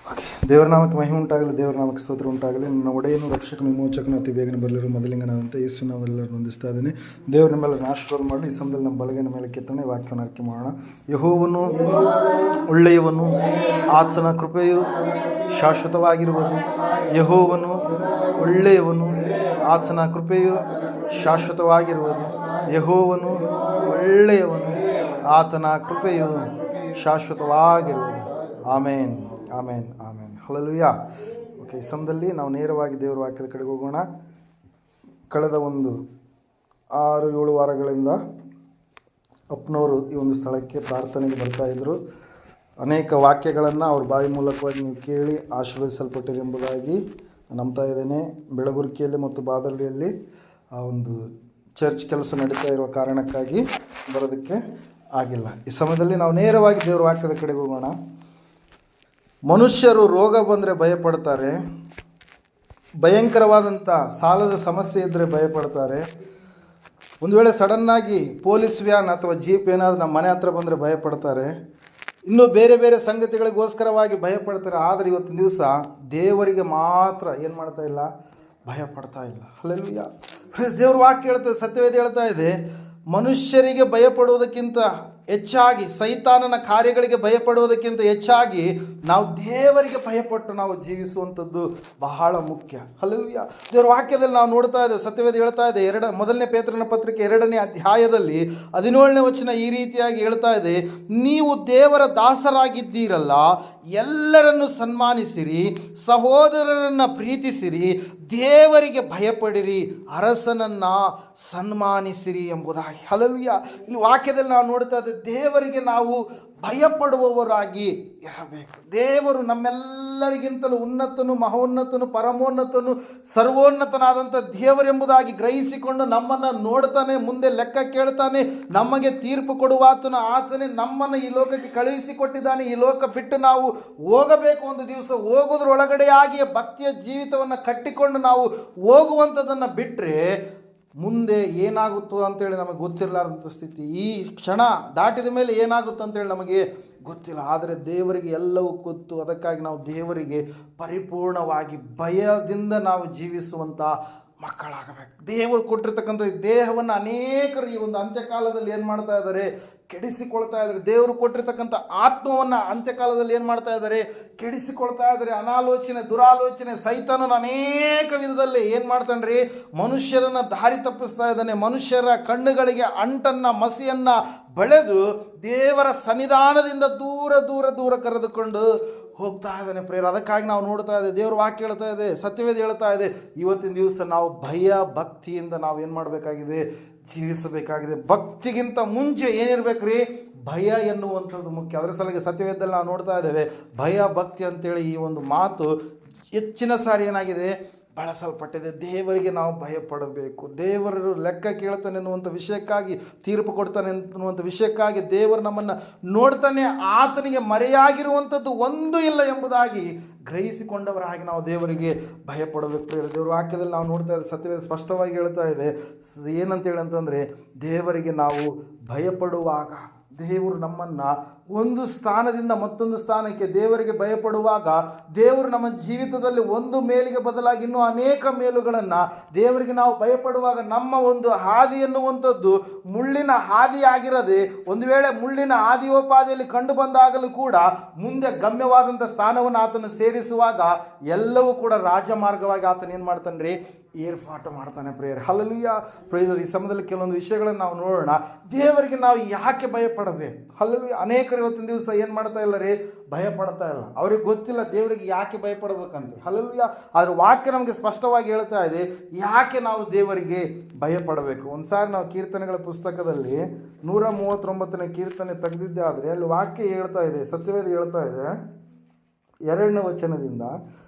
Okay, ದೇವರ ನಾಮಕ್ಕೆ ಮಹಿಮೆ ಉಂಟಾಗಲಿ, ದೇವರ ನಾಮಕ್ಕೆ ಸ್ತೋತ್ರ ಉಂಟಾಗಲಿ. ನನ್ನ ಒಡೆಯನು ರಕ್ಷಕನು ವಿಮೋಚಕನು ಅತಿ ಬೇಗನೆ ಬರಲಿರೋ ಮೊದಲಿಂಗನಾದಂಥ ಯೇಸು ನಾವೆಲ್ಲರೂ ಹೊಂದಿಸ್ತಾ ಇದ್ದೀನಿ. ದೇವರು ನಿಮ್ಮೆಲ್ಲರನ್ನು ಆಶೀರ್ವಾದ ಮಾಡಲಿ. ಈ ಸಮಯದಲ್ಲಿ ನಮ್ಮ ಬಲಗೈನ ಮೇಲೆ ಕೆತ್ತನೆ ವಾಕ್ಯವನ್ನು ಅರಿಕೆ ಮಾಡೋಣ. ಯೆಹೋವನು ಒಳ್ಳೆಯವನು, ಆತನ ಕೃಪೆಯು ಶಾಶ್ವತವಾಗಿರುವುದು. ಯೆಹೋವನು ಒಳ್ಳೆಯವನು, ಆತನ ಕೃಪೆಯು ಶಾಶ್ವತವಾಗಿರುವುದು. ಯೆಹೋವನು ಒಳ್ಳೆಯವನು, ಆತನ ಕೃಪೆಯು ಶಾಶ್ವತವಾಗಿರುವುದು. ಆಮೇನ್, ಆಮೇನ್, ಆಮೇನ್. ಹಲ್ಲೆಲೂಯಾ. ಓಕೆ, ಈ ಸಮಯದಲ್ಲಿ ನಾವು ನೇರವಾಗಿ ದೇವರ ವಾಕ್ಯದ ಕಡೆಗೆ ಹೋಗೋಣ. ಕಳೆದ ಒಂದು 6-7 ವಾರಗಳಿಂದ ಅಪ್ಪನವರು ಈ ಒಂದು ಸ್ಥಳಕ್ಕೆ ಪ್ರಾರ್ಥನೆಗೆ ಬರ್ತಾಯಿದ್ರು. ಅನೇಕ ವಾಕ್ಯಗಳನ್ನು ಅವ್ರ ಬಾಯಿ ಮೂಲಕವಾಗಿ ನೀವು ಕೇಳಿ ಆಶೀರ್ವದಿಸಲ್ಪಟ್ಟಿರಿ ಎಂಬುದಾಗಿ ನಂಬ್ತಾ ಇದ್ದೇನೆ. ಬೆಳಗುರಿಕೆಯಲ್ಲಿ ಮತ್ತು ಬಾದಳ್ಳಿಯಲ್ಲಿ ಆ ಒಂದು ಚರ್ಚ್ ಕೆಲಸ ನಡೀತಾ ಇರುವ ಕಾರಣಕ್ಕಾಗಿ ಬರೋದಕ್ಕೆ ಆಗಿಲ್ಲ. ಈ ಸಮಯದಲ್ಲಿ ನಾವು ನೇರವಾಗಿ ದೇವರ ವಾಕ್ಯದ ಕಡೆಗೆ ಹೋಗೋಣ. ಮನುಷ್ಯರು ರೋಗ ಬಂದರೆ ಭಯಪಡ್ತಾರೆ, ಭಯಂಕರವಾದಂಥ ಸಾಲದ ಸಮಸ್ಯೆ ಇದ್ದರೆ ಭಯಪಡ್ತಾರೆ, ಒಂದು ವೇಳೆ ಸಡನ್ನಾಗಿ ಪೊಲೀಸ್ ವ್ಯಾನ್ ಅಥವಾ ಜೀಪ್ ಏನಾದರೂ ನಮ್ಮ ಮನೆ ಹತ್ರ ಬಂದರೆ ಭಯಪಡ್ತಾರೆ, ಇನ್ನೂ ಬೇರೆ ಬೇರೆ ಸಂಗತಿಗಳಿಗೋಸ್ಕರವಾಗಿ ಭಯಪಡ್ತಾರೆ. ಆದರೆ ಇವತ್ತಿನ ದಿವಸ ದೇವರಿಗೆ ಮಾತ್ರ ಏನು ಮಾಡ್ತಾ ಇಲ್ಲ, ಭಯಪಡ್ತಾ ಇಲ್ಲ. ಹಲ್ಲೆಲೂಯಾ. ದೇವ್ರ ವಾಕ್ಯ ಹೇಳ್ತದೆ, ಸತ್ಯವೇದ ಹೇಳ್ತಾ ಇದೆ, ಮನುಷ್ಯರಿಗೆ ಭಯಪಡುವುದಕ್ಕಿಂತ ಹೆಚ್ಚಾಗಿ, ಸೈತಾನನ ಕಾರ್ಯಗಳಿಗೆ ಭಯಪಡುವುದಕ್ಕಿಂತ ಹೆಚ್ಚಾಗಿ ನಾವು ದೇವರಿಗೆ ಭಯಪಟ್ಟು ನಾವು ಜೀವಿಸುವಂಥದ್ದು ಬಹಳ ಮುಖ್ಯ. ಹಲ್ಲೆಲೂಯಾ. ದೇವರ ವಾಕ್ಯದಲ್ಲಿ ನಾವು ನೋಡ್ತಾ ಇದ್ದೇವೆ, ಸತ್ಯವೇದ ಹೇಳ್ತಾ ಇದೆ, 1 ಪೇತ್ರನ ಪತ್ರಿಕೆ 2ನೇ ಅಧ್ಯಾಯದಲ್ಲಿ 17ನೇ ವಚನ ಈ ರೀತಿಯಾಗಿ ಹೇಳ್ತಾ ಇದೆ, ನೀವು ದೇವರ ದಾಸರಾಗಿದ್ದೀರಲ್ಲ, ಎಲ್ಲರನ್ನು ಸನ್ಮಾನಿಸಿರಿ, ಸಹೋದರರನ್ನು ಪ್ರೀತಿಸಿರಿ, ದೇವರಿಗೆ ಭಯಪಡಿರಿ, ಅರಸನನ್ನ ಸನ್ಮಾನಿಸಿರಿ ಎಂಬುದಾಗಿ. ಹಲ್ಲೆಲೂಯಾ. ಇಲ್ಲಿ ವಾಕ್ಯದಲ್ಲಿ ನಾವು ನೋಡ್ತಾ ಇದ್ದೇವೆ, ದೇವರಿಗೆ ನಾವು ಭಯಪಡುವವರಾಗಿ ಇರಬೇಕು. ದೇವರು ನಮ್ಮೆಲ್ಲರಿಗಿಂತಲೂ ಉನ್ನತನು, ಮಹೋನ್ನತನು, ಪರಮೋನ್ನತನು, ಸರ್ವೋನ್ನತನಾದಂಥ ದೇವರೆಂಬುದಾಗಿ ಗ್ರಹಿಸಿಕೊಂಡು ನಮ್ಮನ್ನು ನೋಡ್ತಾನೆ, ಮುಂದೆ ಲೆಕ್ಕ ಕೇಳ್ತಾನೆ, ನಮಗೆ ತೀರ್ಪು ಕೊಡುವಾತನು ಆತನೇ. ನಮ್ಮನ್ನು ಈ ಲೋಕಕ್ಕೆ ಕಳುಹಿಸಿಕೊಟ್ಟಿದ್ದಾನೆ. ಈ ಲೋಕ ಬಿಟ್ಟು ನಾವು ಹೋಗಬೇಕು. ಒಂದು ದಿವಸ ಹೋಗೋದ್ರೊಳಗಡೆಯಾಗಿ ಭಕ್ತಿಯ ಜೀವಿತವನ್ನು ಕಟ್ಟಿಕೊಂಡು ನಾವು ಹೋಗುವಂಥದ್ದನ್ನು ಬಿಟ್ಟರೆ ಮುಂದೆ ಏನಾಗುತ್ತೋ ಅಂತೇಳಿ ನಮಗೆ ಗೊತ್ತಿರಲಾರ್ದಂಥ ಸ್ಥಿತಿ. ಈ ಕ್ಷಣ ದಾಟಿದ ಮೇಲೆ ಏನಾಗುತ್ತೆ ಅಂತೇಳಿ ನಮಗೆ ಗೊತ್ತಿಲ್ಲ. ಆದರೆ ದೇವರಿಗೆ ಎಲ್ಲವೂ ಗೊತ್ತು. ಅದಕ್ಕಾಗಿ ನಾವು ದೇವರಿಗೆ ಪರಿಪೂರ್ಣವಾಗಿ ಭಯದಿಂದ ನಾವು ಜೀವಿಸುವಂಥ ಮಕ್ಕಳಾಗಬೇಕು. ದೇವರು ಕೊಟ್ಟಿರ್ತಕ್ಕಂಥ ದೇಹವನ್ನು ಅನೇಕರು ಈ ಒಂದು ಅಂತ್ಯಕಾಲದಲ್ಲಿ ಏನು ಮಾಡ್ತಾ ಇದ್ದಾರೆ, ಕೆಡಿಸಿಕೊಳ್ತಾ ಇದ್ದಾರೆ. ದೇವರು ಕೊಟ್ಟಿರ್ತಕ್ಕಂಥ ಆತ್ಮವನ್ನು ಅಂತ್ಯಕಾಲದಲ್ಲಿ ಏನು ಮಾಡ್ತಾ ಇದ್ದಾರೆ, ಕೆಡಿಸಿಕೊಳ್ತಾ ಇದ್ದಾರೆ. ಅನಾಲೋಚನೆ, ದುರಾಲೋಚನೆ, ಸೈತಾನನ ಅನೇಕ ವಿಧದಲ್ಲಿ ಏನು ಮಾಡ್ತಾನ್ರಿ, ಮನುಷ್ಯರನ್ನು ದಾರಿ ತಪ್ಪಿಸ್ತಾ ಇದ್ದಾನೆ. ಮನುಷ್ಯರ ಕಣ್ಣುಗಳಿಗೆ ಅಂಟನ್ನು, ಮಸಿಯನ್ನು ಬಳೆದು ದೇವರ ಸನ್ನಿಧಾನದಿಂದ ದೂರ ದೂರ ದೂರ ಕರೆದುಕೊಂಡು ಹೋಗ್ತಾ ಇದ್ದಾನೆ ಪ್ರೇರ. ಅದಕ್ಕಾಗಿ ನಾವು ನೋಡ್ತಾ ಇದ್ದೇವೆ, ದೇವ್ರ ವಾಕ್ಯ ಹೇಳ್ತಾ ಇದೆ, ಸತ್ಯವೇದ ಹೇಳ್ತಾ ಇದೆ, ಇವತ್ತಿನ ದಿವಸ ನಾವು ಭಯ ಭಕ್ತಿಯಿಂದ ನಾವು ಏನು ಮಾಡಬೇಕಾಗಿದೆ, ಜೀವಿಸಬೇಕಾಗಿದೆ. ಭಕ್ತಿಗಿಂತ ಮುಂಚೆ ಏನಿರ್ಬೇಕ್ರಿ, ಭಯ ಎನ್ನುವಂಥದ್ದು ಮುಖ್ಯ. ಅದರ ಸಲುವಾಗಿ ಸತ್ಯವೇದದಲ್ಲಿ ನಾವು ನೋಡ್ತಾ ಇದ್ದೇವೆ, ಭಯ ಭಕ್ತಿ ಅಂತೇಳಿ ಈ ಒಂದು ಮಾತು ಹೆಚ್ಚಿನ ಸಾರಿ ಏನಾಗಿದೆ, ಬಳಸಲ್ಪಟ್ಟಿದೆ. ದೇವರಿಗೆ ನಾವು ಭಯಪಡಬೇಕು. ದೇವರು ಲೆಕ್ಕ ಕೇಳ್ತಾನೆ ಎನ್ನುವಂಥ ವಿಷಯಕ್ಕಾಗಿ, ತೀರ್ಪು ಕೊಡ್ತಾನೆ ಎನ್ನುವಂಥ ವಿಷಯಕ್ಕಾಗಿ ದೇವರು ನಮ್ಮನ್ನು ನೋಡ್ತಾನೆ. ಆತನಿಗೆ ಮರೆಯಾಗಿರುವಂಥದ್ದು ಒಂದು ಇಲ್ಲ ಎಂಬುದಾಗಿ ಗ್ರಹಿಸಿಕೊಂಡವರಾಗಿ ನಾವು ದೇವರಿಗೆ ಭಯಪಡಬೇಕು. ದೇವರ ವಾಕ್ಯದಲ್ಲಿ ನಾವು ನೋಡ್ತಾ ಇದ್ದೇವೆ, ಸತ್ಯವೇದ ಸ್ಪಷ್ಟವಾಗಿ ಹೇಳ್ತಾ ಇದೆ, ಏನಂತೇಳಿ ಅಂತಂದರೆ, ದೇವರಿಗೆ ನಾವು ಭಯಪಡುವಾಗ ದೇವರು ನಮ್ಮನ್ನು ಒಂದು ಸ್ಥಾನದಿಂದ ಮತ್ತೊಂದು ಸ್ಥಾನಕ್ಕೆ, ದೇವರಿಗೆ ಭಯಪಡುವಾಗ ದೇವರು ನಮ್ಮ ಜೀವಿತದಲ್ಲಿ ಒಂದು ಮೇಲಿಗೆ ಬದಲಾಗಿ ಇನ್ನೂ ಅನೇಕ ಮೇಲುಗಳನ್ನು, ದೇವರಿಗೆ ನಾವು ಭಯಪಡುವಾಗ ನಮ್ಮ ಒಂದು ಹಾದಿ ಎನ್ನುವಂಥದ್ದು ಮುಳ್ಳಿನ ಹಾದಿಯಾಗಿರದೆ, ಒಂದು ವೇಳೆ ಮುಳ್ಳಿನ ಹಾದಿಯೋಪಾದಿಯಲ್ಲಿ ಕಂಡು ಬಂದಾಗಲೂ ಕೂಡ ಮುಂದೆ ಗಮ್ಯವಾದಂಥ ಸ್ಥಾನವನ್ನು ಆತನು ಸೇರಿಸುವಾಗ ಎಲ್ಲವೂ ಕೂಡ ರಾಜಮಾರ್ಗವಾಗಿ ಆತನ ಏನು ಮಾಡ್ತಾನೆ ರೀ, ಏರ್ಪಾಟು ಮಾಡ್ತಾನೆ ಪ್ರೇಯರ್. ಹಲ್ಲೆಲೂಯಾ. ಪ್ರೇಯರ್. ಈ ಸಮಯದಲ್ಲಿ ಕೆಲವೊಂದು ವಿಷಯಗಳನ್ನು ನಾವು ನೋಡೋಣ. ದೇವರಿಗೆ ನಾವು ಯಾಕೆ ಭಯಪಡಬೇಕು? ಹಲ್ಲೆಲೂಯಾ. ಅನೇಕರು ಇವತ್ತಿನ ದಿವಸ ಏನು ಮಾಡ್ತಾ ಇಲ್ಲ ರೀ, ಭಯಪಡ್ತಾ ಇಲ್ಲ. ಅವ್ರಿಗೆ ಗೊತ್ತಿಲ್ಲ ದೇವರಿಗೆ ಯಾಕೆ ಭಯಪಡಬೇಕಂತ. ಹಲ್ಲೆಲೂಯಾ. ಆದ್ರೆ ವಾಕ್ಯ ನಮಗೆ ಸ್ಪಷ್ಟವಾಗಿ ಹೇಳ್ತಾ ಇದೆ, ಯಾಕೆ ನಾವು ದೇವರಿಗೆ ಭಯಪಡಬೇಕು. ಒಂದು ಸಾರಿ ನಾವು ಕೀರ್ತನೆಗಳ ಪುಸ್ತಕದಲ್ಲಿ 139ನೇ ಕೀರ್ತನೆ ತೆಗೆದಿದ್ದೆ. ಆದರೆ ಅಲ್ಲಿ ವಾಕ್ಯ ಹೇಳ್ತಾ ಇದೆ, ಸತ್ಯವೇದ ಹೇಳ್ತಾ ಇದೆ, 2ನೇ ವಚನದಿಂದ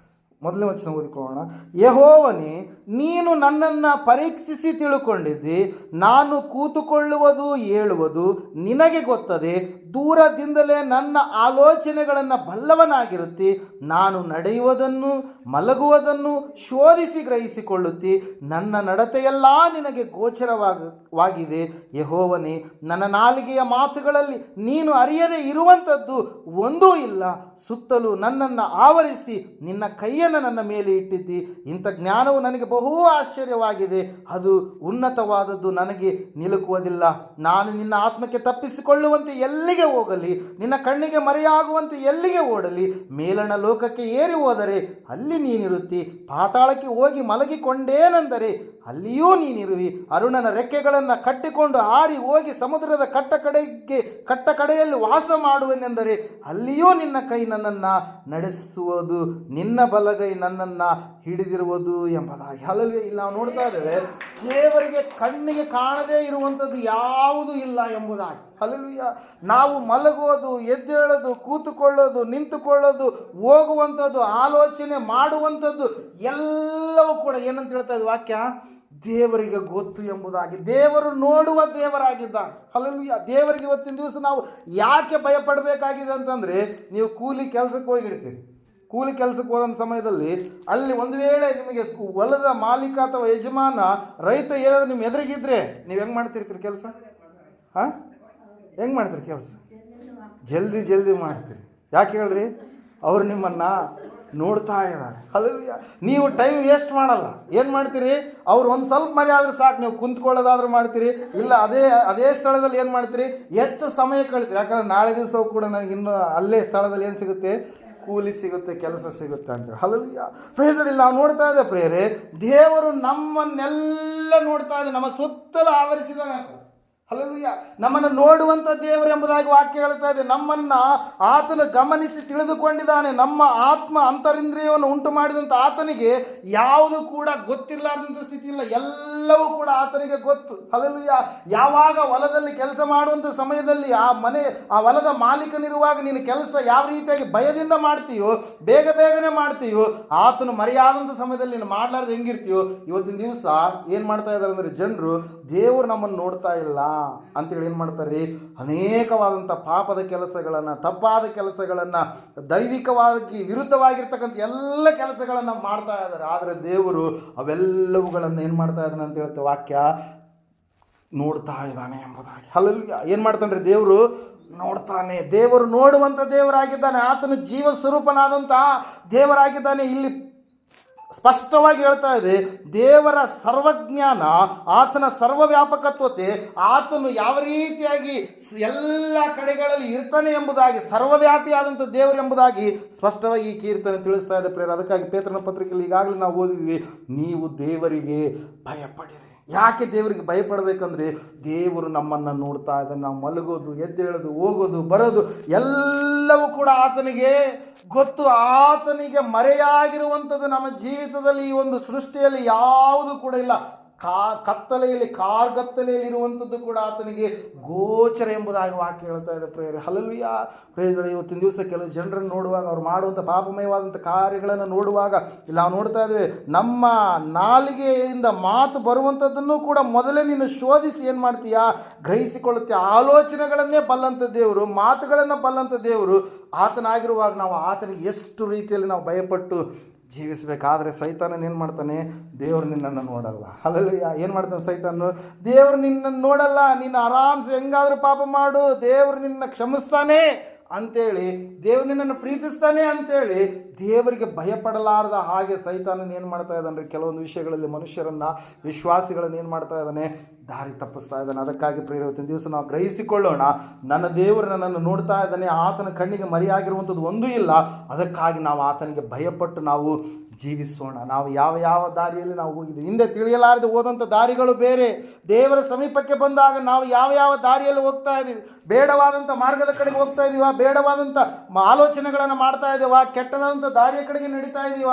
ಮೊದಲನೇ ವಚನ ಓದಿಕೊಳ್ಳೋಣ. ಯೆಹೋವನೇ, ನೀನು ನನ್ನನ್ನು ಪರೀಕ್ಷಿಸಿ ತಿಳುಕೊಂಡಿದ್ದಿ. ನಾನು ಕೂತುಕೊಳ್ಳುವುದು ಏಳುವುದು ನಿನಗೆ ಗೊತ್ತದೆ. ದೂರದಿಂದಲೇ ನನ್ನ ಆಲೋಚನೆಗಳನ್ನು ಬಲ್ಲವನಾಗಿರುತ್ತಿ. ನಾನು ನಡೆಯುವುದನ್ನು ಮಲಗುವುದನ್ನು ಶೋಧಿಸಿ ಗ್ರಹಿಸಿಕೊಳ್ಳುತ್ತಿ. ನನ್ನ ನಡತೆಯೆಲ್ಲ ನಿನಗೆ ಗೋಚರವಾಗಿದೆ. ಯೆಹೋವನೇ, ನನ್ನ ನಾಲಿಗೆಯ ಮಾತುಗಳಲ್ಲಿ ನೀನು ಅರಿಯದೆ ಇರುವಂಥದ್ದು ಒಂದೂ ಇಲ್ಲ. ಸುತ್ತಲೂ ನನ್ನನ್ನು ಆವರಿಸಿ ನಿನ್ನ ಕೈಯನ್ನು ನನ್ನ ಮೇಲೆ ಇಟ್ಟಿದ್ದಿ. ಇಂಥ ಜ್ಞಾನವು ನನಗೆ ಬಹು ಆಶ್ಚರ್ಯವಾಗಿದೆ. ಅದು ಉನ್ನತವಾದದ್ದು, ನನಗೆ ನಿಲುಕುವುದಿಲ್ಲ. ನಾನು ನಿನ್ನ ಆತ್ಮಕ್ಕೆ ತಪ್ಪಿಸಿಕೊಳ್ಳುವಂತೆ ಎಲ್ಲಿಗೆ ಹೋಗಲಿ? ನಿನ್ನ ಕಣ್ಣಿಗೆ ಮರೆಯಾಗುವಂತೆ ಎಲ್ಲಿಗೆ ಓಡಲಿ? ಮೇಲಣ ಲೋಕಕ್ಕೆ ಏರಿ ಹೋದರೆ ಅಲ್ಲಿ ನೀನಿರುತ್ತಿ. ಪಾತಾಳಕ್ಕೆ ಹೋಗಿ ಮಲಗಿಕೊಂಡೇನೆಂದರೆ ಅಲ್ಲಿಯೂ ನೀನಿರುವಿ. ಅರುಣನ ರೆಕ್ಕೆಗಳನ್ನು ಕಟ್ಟಿಕೊಂಡು ಹಾರಿ ಹೋಗಿ ಸಮುದ್ರದ ಕಟ್ಟ ಕಡೆಯಲ್ಲಿ ವಾಸ ಮಾಡುವೆನೆಂದರೆ ಅಲ್ಲಿಯೂ ನಿನ್ನ ಕೈ ನನ್ನನ್ನು ನಡೆಸುವುದು, ನಿನ್ನ ಬಲಗೈ ನನ್ನನ್ನು ಹಿಡಿದಿರುವುದು ಎಂಬುದಾಗಿ. ಹಲ್ಲೆಲೂಯಾ. ಇಲ್ಲಿ ನಾವು ನೋಡ್ತಾ ಇದ್ದೇವೆ, ದೇವರಿಗೆ ಕಣ್ಣಿಗೆ ಕಾಣದೇ ಇರುವಂಥದ್ದು ಯಾವುದೂ ಇಲ್ಲ ಎಂಬುದಾಗಿ. ಹಲ್ಲೆಲೂಯಾ. ನಾವು ಮಲಗೋದು, ಎದ್ದೇಳೋದು, ಕೂತುಕೊಳ್ಳೋದು, ನಿಂತುಕೊಳ್ಳೋದು, ಹೋಗುವಂಥದ್ದು, ಆಲೋಚನೆ ಮಾಡುವಂಥದ್ದು ಎಲ್ಲವೂ ಕೂಡ ಏನಂತ ಹೇಳ್ತಾ ಇದೆ ವಾಕ್ಯ? ದೇವರಿಗೆ ಗೊತ್ತು ಎಂಬುದಾಗಿ. ದೇವರು ನೋಡುವ ದೇವರಾಗಿದ್ದಾನೆ. ಹಲ್ಲೆಲೂಯಾ. ದೇವರಿಗೆ ಇವತ್ತಿನ ದಿವಸ ನಾವು ಯಾಕೆ ಭಯಪಡಬೇಕಾಗಿದೆ ಅಂತಂದರೆ, ನೀವು ಕೂಲಿ ಕೆಲಸಕ್ಕೆ ಹೋಗಿರ್ತೀರಿ. ಕೂಲಿ ಕೆಲಸಕ್ಕೆ ಹೋದ ಸಮಯದಲ್ಲಿ ಅಲ್ಲಿ ಒಂದು ವೇಳೆ ನಿಮಗೆ ಹೊಲದ ಮಾಲೀಕ ಅಥವಾ ಯಜಮಾನ, ರೈತ ಹೇಳಿದ್ರೆ ನಿಮ್ಮ ಎದುರಿಗಿದ್ರೆ ನೀವು ಹೆಂಗೆ ಮಾಡ್ತಿರ್ತೀರಿ ಕೆಲಸ? ಹೆಂಗೆ ಮಾಡ್ತೀರಿ ಕೆಲಸ? ಜಲ್ದಿ ಮಾಡ್ತೀರಿ. ಯಾಕೆ ಹೇಳ್ರಿ? ಅವ್ರು ನಿಮ್ಮನ್ನು ನೋಡ್ತಾ ಇದ್ದಾರೆ. ಹಲ್ಲೆಲೂಯಾ. ನೀವು ಟೈಮ್ ವೇಸ್ಟ್ ಮಾಡಲ್ಲ. ಏನು ಮಾಡ್ತೀರಿ? ಅವ್ರು ಒಂದು ಸ್ವಲ್ಪ ಮರಿ ಆದ್ರೆ ಸಾಕು, ನೀವು ಕುಂತ್ಕೊಳ್ಳೋದಾದ್ರೂ ಮಾಡ್ತೀರಿ, ಇಲ್ಲ ಅದೇ ಸ್ಥಳದಲ್ಲಿ ಏನು ಮಾಡ್ತೀರಿ? ಹೆಚ್ಚು ಸಮಯ ಕಳಿತೀರಿ. ಯಾಕಂದ್ರೆ ನಾಳೆ ದಿವಸ ಕೂಡ ನನಗೆ ಇನ್ನು ಅಲ್ಲೇ ಸ್ಥಳದಲ್ಲಿ ಏನು ಸಿಗುತ್ತೆ? ಕೂಲಿ ಸಿಗುತ್ತೆ, ಕೆಲಸ ಸಿಗುತ್ತೆ ಅಂತೇಳಿ. ಹಲ್ಲೆಲೂಯಾ. Praise the Lord. ನಾವು ನೋಡ್ತಾ ಇದ್ದೇವೆ ಪ್ರಿಯರೇ, ದೇವರು ನಮ್ಮನ್ನೆಲ್ಲ ನೋಡ್ತಾ ಇದೆ, ನಮ್ಮ ಸುತ್ತಲೂ ಆವರಿಸಿದಾನೆ. ಹಲ್ಲೆಲೂಯಾ. ನಮ್ಮನ್ನು ನೋಡುವಂಥ ದೇವರು ಎಂಬುದಾಗಿ ವಾಕ್ಯ ಹೇಳ್ತಾ ಇದೆ. ನಮ್ಮನ್ನು ಆತನು ಗಮನಿಸಿ ತಿಳಿದುಕೊಂಡಿದ್ದಾನೆ. ನಮ್ಮ ಆತ್ಮ ಅಂತರಿಂದ್ರಿಯವನ್ನು ಉಂಟು ಮಾಡಿದಂಥ ಆತನಿಗೆ ಯಾವುದು ಕೂಡ ಗೊತ್ತಿರಲಾರ್ದಂಥ ಸ್ಥಿತಿ ಇಲ್ಲ. ಎಲ್ಲವೂ ಕೂಡ ಆತನಿಗೆ ಗೊತ್ತು. ಹಲ್ಲೆಲೂಯಾ. ಯಾವಾಗ ಹೊಲದಲ್ಲಿ ಕೆಲಸ ಮಾಡುವಂಥ ಸಮಯದಲ್ಲಿ ಆ ಹೊಲದ ಮಾಲೀಕನಿರುವಾಗ ನೀನು ಕೆಲಸ ಯಾವ ರೀತಿಯಾಗಿ ಭಯದಿಂದ ಮಾಡ್ತೀಯೋ, ಬೇಗನೆ ಮಾಡ್ತೀಯೋ, ಆತನು ಮರೆಯಾದಂಥ ಸಮಯದಲ್ಲಿ ನೀನು ಮಾಡಲಾರ್ದು ಹೆಂಗಿರ್ತೀಯೋ, ಇವತ್ತಿನ ದಿವಸ ಏನು ಮಾಡ್ತಾ ಇದ್ದಾರೆ ಅಂದರೆ ಜನರು, ದೇವರು ನಮ್ಮನ್ನು ನೋಡ್ತಾ ಇಲ್ಲ ಅಂತೇಳಿ ಏನು ಮಾಡ್ತಾರೆ? ಅನೇಕವಾದಂಥ ಪಾಪದ ಕೆಲಸಗಳನ್ನು, ತಪ್ಪಾದ ಕೆಲಸಗಳನ್ನು, ದೈವಿಕವಾಗಿ ವಿರುದ್ಧವಾಗಿರ್ತಕ್ಕಂಥ ಎಲ್ಲ ಕೆಲಸಗಳನ್ನು ಮಾಡ್ತಾ ಇದ್ದಾರೆ. ಆದರೆ ದೇವರು ಅವೆಲ್ಲವುಗಳನ್ನು ಏನು ಮಾಡ್ತಾ ಇದ್ದಾನೆ ಅಂತ ಹೇಳ್ತೇವೆ ವಾಕ್ಯ? ನೋಡ್ತಾ ಇದ್ದಾನೆ ಎಂಬುದಾಗಿ. ಹಲ್ಲೆಲೂಯಾ. ಏನು ಮಾಡ್ತಾನೆ ರೀ? ದೇವರು ನೋಡ್ತಾನೆ. ದೇವರು ನೋಡುವಂಥ ದೇವರಾಗಿದ್ದಾನೆ. ಆತನು ಜೀವ ಸ್ವರೂಪನಾದಂಥ ದೇವರಾಗಿದ್ದಾನೆ. ಇಲ್ಲಿ ಸ್ಪಷ್ಟವಾಗಿ ಹೇಳ್ತಾ ಇದೆ, ದೇವರ ಸರ್ವಜ್ಞಾನ, ಆತನ ಸರ್ವವ್ಯಾಪಕತ್ವತೆ, ಆತನು ಯಾವ ರೀತಿಯಾಗಿ ಎಲ್ಲ ಕಡೆಗಳಲ್ಲಿ ಇರ್ತಾನೆ ಎಂಬುದಾಗಿ, ಸರ್ವವ್ಯಾಪಿಯಾದಂಥ ದೇವರು ಎಂಬುದಾಗಿ ಸ್ಪಷ್ಟವಾಗಿ ಈ ಕೀರ್ತನೆ ತಿಳಿಸ್ತಾ ಇದೆ ಪ್ರೇರ. ಅದಕ್ಕಾಗಿ ಪೇತ್ರನ ಪತ್ರಿಕೆಯಲ್ಲಿ ಈಗಾಗಲೇ ನಾವು ಓದಿದ್ವಿ, ನೀವು ದೇವರಿಗೆ ಭಯಪಡಿರಿ. ಯಾಕೆ ದೇವರಿಗೆ ಭಯಪಡಬೇಕಂದ್ರೆ, ದೇವರು ನಮ್ಮನ್ನು ನೋಡ್ತಾ ಇದ್ದಾನೆ. ನಾವು ಮಲಗೋದು, ಎದ್ದೇಳೋದು, ಹೋಗೋದು, ಬರೋದು ಎಲ್ಲವೂ ಕೂಡ ಆತನಿಗೆ ಗೊತ್ತು. ಆತನಿಗೆ ಮರೆಯಾಗಿರುವಂಥದ್ದು ನಮ್ಮ ಜೀವಿತದಲ್ಲಿ, ಈ ಒಂದು ಸೃಷ್ಟಿಯಲ್ಲಿ ಯಾವುದು ಕೂಡ ಇಲ್ಲ. ಕತ್ತಲೆಯಲ್ಲಿ, ಕಾರ್ಗತ್ತಲೆಯಲ್ಲಿ ಇರುವಂಥದ್ದು ಕೂಡ ಆತನಿಗೆ ಗೋಚರ ಎಂಬುದಾಗಿ ವಾಕ್ಯ ಹೇಳ್ತಾ ಇದೆ ಪ್ರೇರೆ. ಹಲ್ಲೆಲೂಯಾ. Praise the Lord. ಇವತ್ತಿನ ದಿವಸ ಕೆಲವು ಜನರನ್ನು ನೋಡುವಾಗ, ಅವ್ರು ಮಾಡುವಂಥ ಪಾಪಮಯವಾದಂಥ ಕಾರ್ಯಗಳನ್ನು ನೋಡುವಾಗ, ಇಲ್ಲಿ ನಾವು ನೋಡ್ತಾ ಇದ್ದೇವೆ, ನಮ್ಮ ನಾಲಿಗೆಯಿಂದ ಮಾತು ಬರುವಂಥದ್ದನ್ನು ಕೂಡ ಮೊದಲೇ ನೀನು ಶೋಧಿಸಿ ಏನು ಮಾಡ್ತೀಯಾ? ಗ್ರಹಿಸಿಕೊಳ್ಳುತ್ತೀಯ. ಆಲೋಚನೆಗಳನ್ನೇ ಬಲ್ಲಂಥ ದೇವರು, ಮಾತುಗಳನ್ನು ಬಲ್ಲಂಥ ದೇವರು ಆತನಾಗಿರುವಾಗ ನಾವು ಆತನಿಗೆ ಎಷ್ಟು ರೀತಿಯಲ್ಲಿ ನಾವು ಭಯಪಟ್ಟು ಜೀವಿಸಬೇಕಾದ್ರೆ, ಸೈತಾನನ ಏನು ಮಾಡ್ತಾನೆ? ದೇವರು ನಿನ್ನನ್ನು ನೋಡಲ್ಲ. ಹಲ್ಲೆಲೂಯಾ. ಏನು ಮಾಡ್ತಾನೆ ಸೈತಾನು? ದೇವರು ನಿನ್ನನ್ನು ನೋಡಲ್ಲ, ನೀನು ಆರಾಮ್ಸೆ ಹೆಂಗಾದ್ರೂ ಪಾಪ ಮಾಡು, ದೇವರು ನಿನ್ನ ಕ್ಷಮಿಸ್ತಾನೆ ಅಂತೇಳಿ, ದೇವರು ನಿನ್ನನ್ನು ಪ್ರೀತಿಸ್ತಾನೆ ಅಂತೇಳಿ ದೇವರಿಗೆ ಭಯಪಡಲಾರದ ಹಾಗೆ ಸೈತಾನನ ಏನು ಮಾಡ್ತಾ ಇದ್ದಾನೆ? ಕೆಲವೊಂದು ವಿಷಯಗಳಲ್ಲಿ ಮನುಷ್ಯರನ್ನು, ವಿಶ್ವಾಸಿಗಳನ್ನು ಏನು ಮಾಡ್ತಾ ಇದ್ದಾನೆ? ದಾರಿ ತಪ್ಪಿಸ್ತಾ ಇದ್ದಾನೆ. ಅದಕ್ಕಾಗಿ ಪ್ರೇರಿತ ದಿವಸ ನಾವು ಗ್ರಹಿಸಿಕೊಳ್ಳೋಣ, ನನ್ನ ದೇವರು ನನ್ನನ್ನು ನೋಡ್ತಾ ಇದ್ದಾನೆ, ಆತನ ಕಣ್ಣಿಗೆ ಮರೆಯಾಗಿರುವಂಥದ್ದು ಒಂದೂ ಇಲ್ಲ. ಅದಕ್ಕಾಗಿ ನಾವು ಆತನಿಗೆ ಭಯಪಟ್ಟು ನಾವು ಜೀವಿಸೋಣ. ನಾವು ಯಾವ ದಾರಿಯಲ್ಲಿ ನಾವು ಹೋಗಿದ್ದೀವಿ, ಹಿಂದೆ ತಿಳಿಯಲಾರದೆ ಹೋದಂಥ ದಾರಿಗಳು ಬೇರೆ. ದೇವರ ಸಮೀಪಕ್ಕೆ ಬಂದಾಗ ನಾವು ಯಾವ ದಾರಿಯಲ್ಲಿ ಹೋಗ್ತಾ ಇದ್ದೀವಿ? ಬೇಡವಾದಂಥ ಮಾರ್ಗದ ಕಡೆಗೆ ಹೋಗ್ತಾ ಇದ್ದೀವ? ಬೇಡವಾದಂಥ ಆಲೋಚನೆಗಳನ್ನು ಮಾಡ್ತಾ ಇದ್ದೀವ? ಕೆಟ್ಟದಾದಂಥ ದಾರಿಯ ಕಡೆಗೆ ನಡೀತಾ ಇದ್ದೀವ?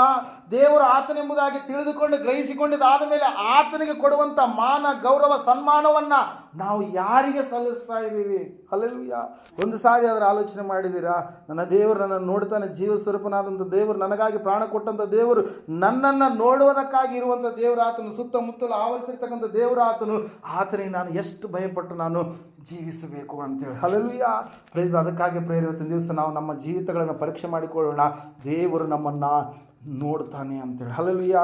ದೇವರು ಆತನೆಂಬುದಾಗಿ ತಿಳಿದುಕೊಂಡು ಗ್ರಹಿಸಿಕೊಂಡಿದ್ದಾದ ಮೇಲೆ ಆತನಿಗೆ ಕೊಡುವಂಥ ಮಾನ, ಗೌರವ, ಸನ್ಮಾನವನ್ನು ನಾವು ಯಾರಿಗೆ ಸಲ್ಲಿಸ್ತಾ ಇದ್ದೀವಿ? ಹಲ್ಲೆಲೂಯ. ಒಂದು ಸಾರಿ ಅದರ ಆಲೋಚನೆ ಮಾಡಿದ್ದೀರಾ? ನನ್ನ ದೇವರು ನನ್ನನ್ನು ನೋಡ್ತಾನೆ, ಜೀವ ಸ್ವರೂಪನಾದಂಥ ದೇವರು, ನನಗಾಗಿ ಪ್ರಾಣ ಕೊಟ್ಟಂಥ ದೇವರು, ನನ್ನನ್ನು ನೋಡುವುದಕ್ಕಾಗಿ ಇರುವಂಥ ದೇವರು ಆತನು, ಸುತ್ತಮುತ್ತಲು ಆವರಿಸಿರ್ತಕ್ಕಂಥ ದೇವರು ಆತನು, ಆತನಿಗೆ ನಾನು ಎಷ್ಟು ಭಯಪಟ್ಟು ನಾನು ಜೀವಿಸಬೇಕು ಅಂತೇಳಿ. ಹಲ್ಲೆಲೂಯ. ಪ್ರೈಸ್. ಅದಕ್ಕಾಗಿ ಪ್ರೇರೆ ಇವತ್ತಿನ ದಿವಸ ನಾವು ನಮ್ಮ ಜೀವಿತಗಳನ್ನು ಪರೀಕ್ಷೆ ಮಾಡಿಕೊಳ್ಳೋಣ. ದೇವರು ನಮ್ಮನ್ನು ನೋಡ್ತಾನೆ ಅಂತೇಳಿ. ಹಲ್ಲೆಲೂಯ.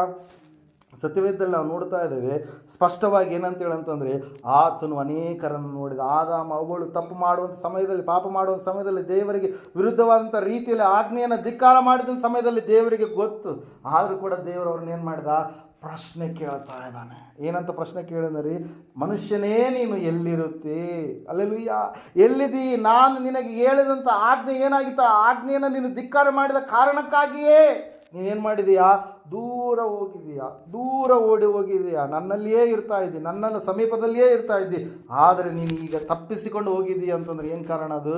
ಸತ್ಯವೇದದಲ್ಲಿ ನಾವು ನೋಡ್ತಾ ಇದ್ದೇವೆ ಸ್ಪಷ್ಟವಾಗಿ ಏನಂತೇಳಿ ಅಂತಂದರೆ, ಆತನು ಅನೇಕರನ್ನು ನೋಡಿದ. ಆದಾಮ ಅವುಗಳು ತಪ್ಪು ಮಾಡುವಂಥ ಸಮಯದಲ್ಲಿ, ಪಾಪ ಮಾಡುವಂಥ ಸಮಯದಲ್ಲಿ ದೇವರಿಗೆ ವಿರುದ್ಧವಾದಂಥ ರೀತಿಯಲ್ಲಿ ಆಜ್ಞೆಯನ್ನು ಧಿಕ್ಕಾರ ಮಾಡಿದ ಸಮಯದಲ್ಲಿ ದೇವರಿಗೆ ಗೊತ್ತು. ಆದರೂ ಕೂಡ ದೇವರು ಅವ್ರನ್ನ ಏನು ಮಾಡಿದ? ಪ್ರಶ್ನೆ ಕೇಳ್ತಾ ಇದ್ದಾನೆ. ಏನಂತ ಪ್ರಶ್ನೆ ಕೇಳಿದ್ರಿ? ಮನುಷ್ಯನೇ ನೀನು ಎಲ್ಲಿರುತ್ತೆ? ಹಲ್ಲೆಲೂಯ. ಎಲ್ಲಿದ್ದೀ? ನಾನು ನಿನಗೆ ಹೇಳಿದಂಥ ಆಜ್ಞೆ ಏನಾಗಿತ್ತು? ಆ ಆಜ್ಞೆಯನ್ನು ನೀನು ಧಿಕ್ಕಾರ ಮಾಡಿದ ಕಾರಣಕ್ಕಾಗಿಯೇ ನೀನೇನು ಮಾಡಿದೀಯಾ? ದೂರ ಹೋಗಿದೀಯಾ, ದೂರ ಓಡಿ ಹೋಗಿದೆಯಾ, ನನ್ನಲ್ಲಿಯೇ ಇರ್ತಾ ಇದ್ದಿ, ನನ್ನ ಸಮೀಪದಲ್ಲಿಯೇ ಇರ್ತಾ ಇದ್ದಿ. ಆದರೆ ನೀನು ಈಗ ತಪ್ಪಿಸಿಕೊಂಡು ಹೋಗಿದ್ದೀಯ ಅಂತಂದ್ರೆ ಏನು ಕಾರಣ? ಅದು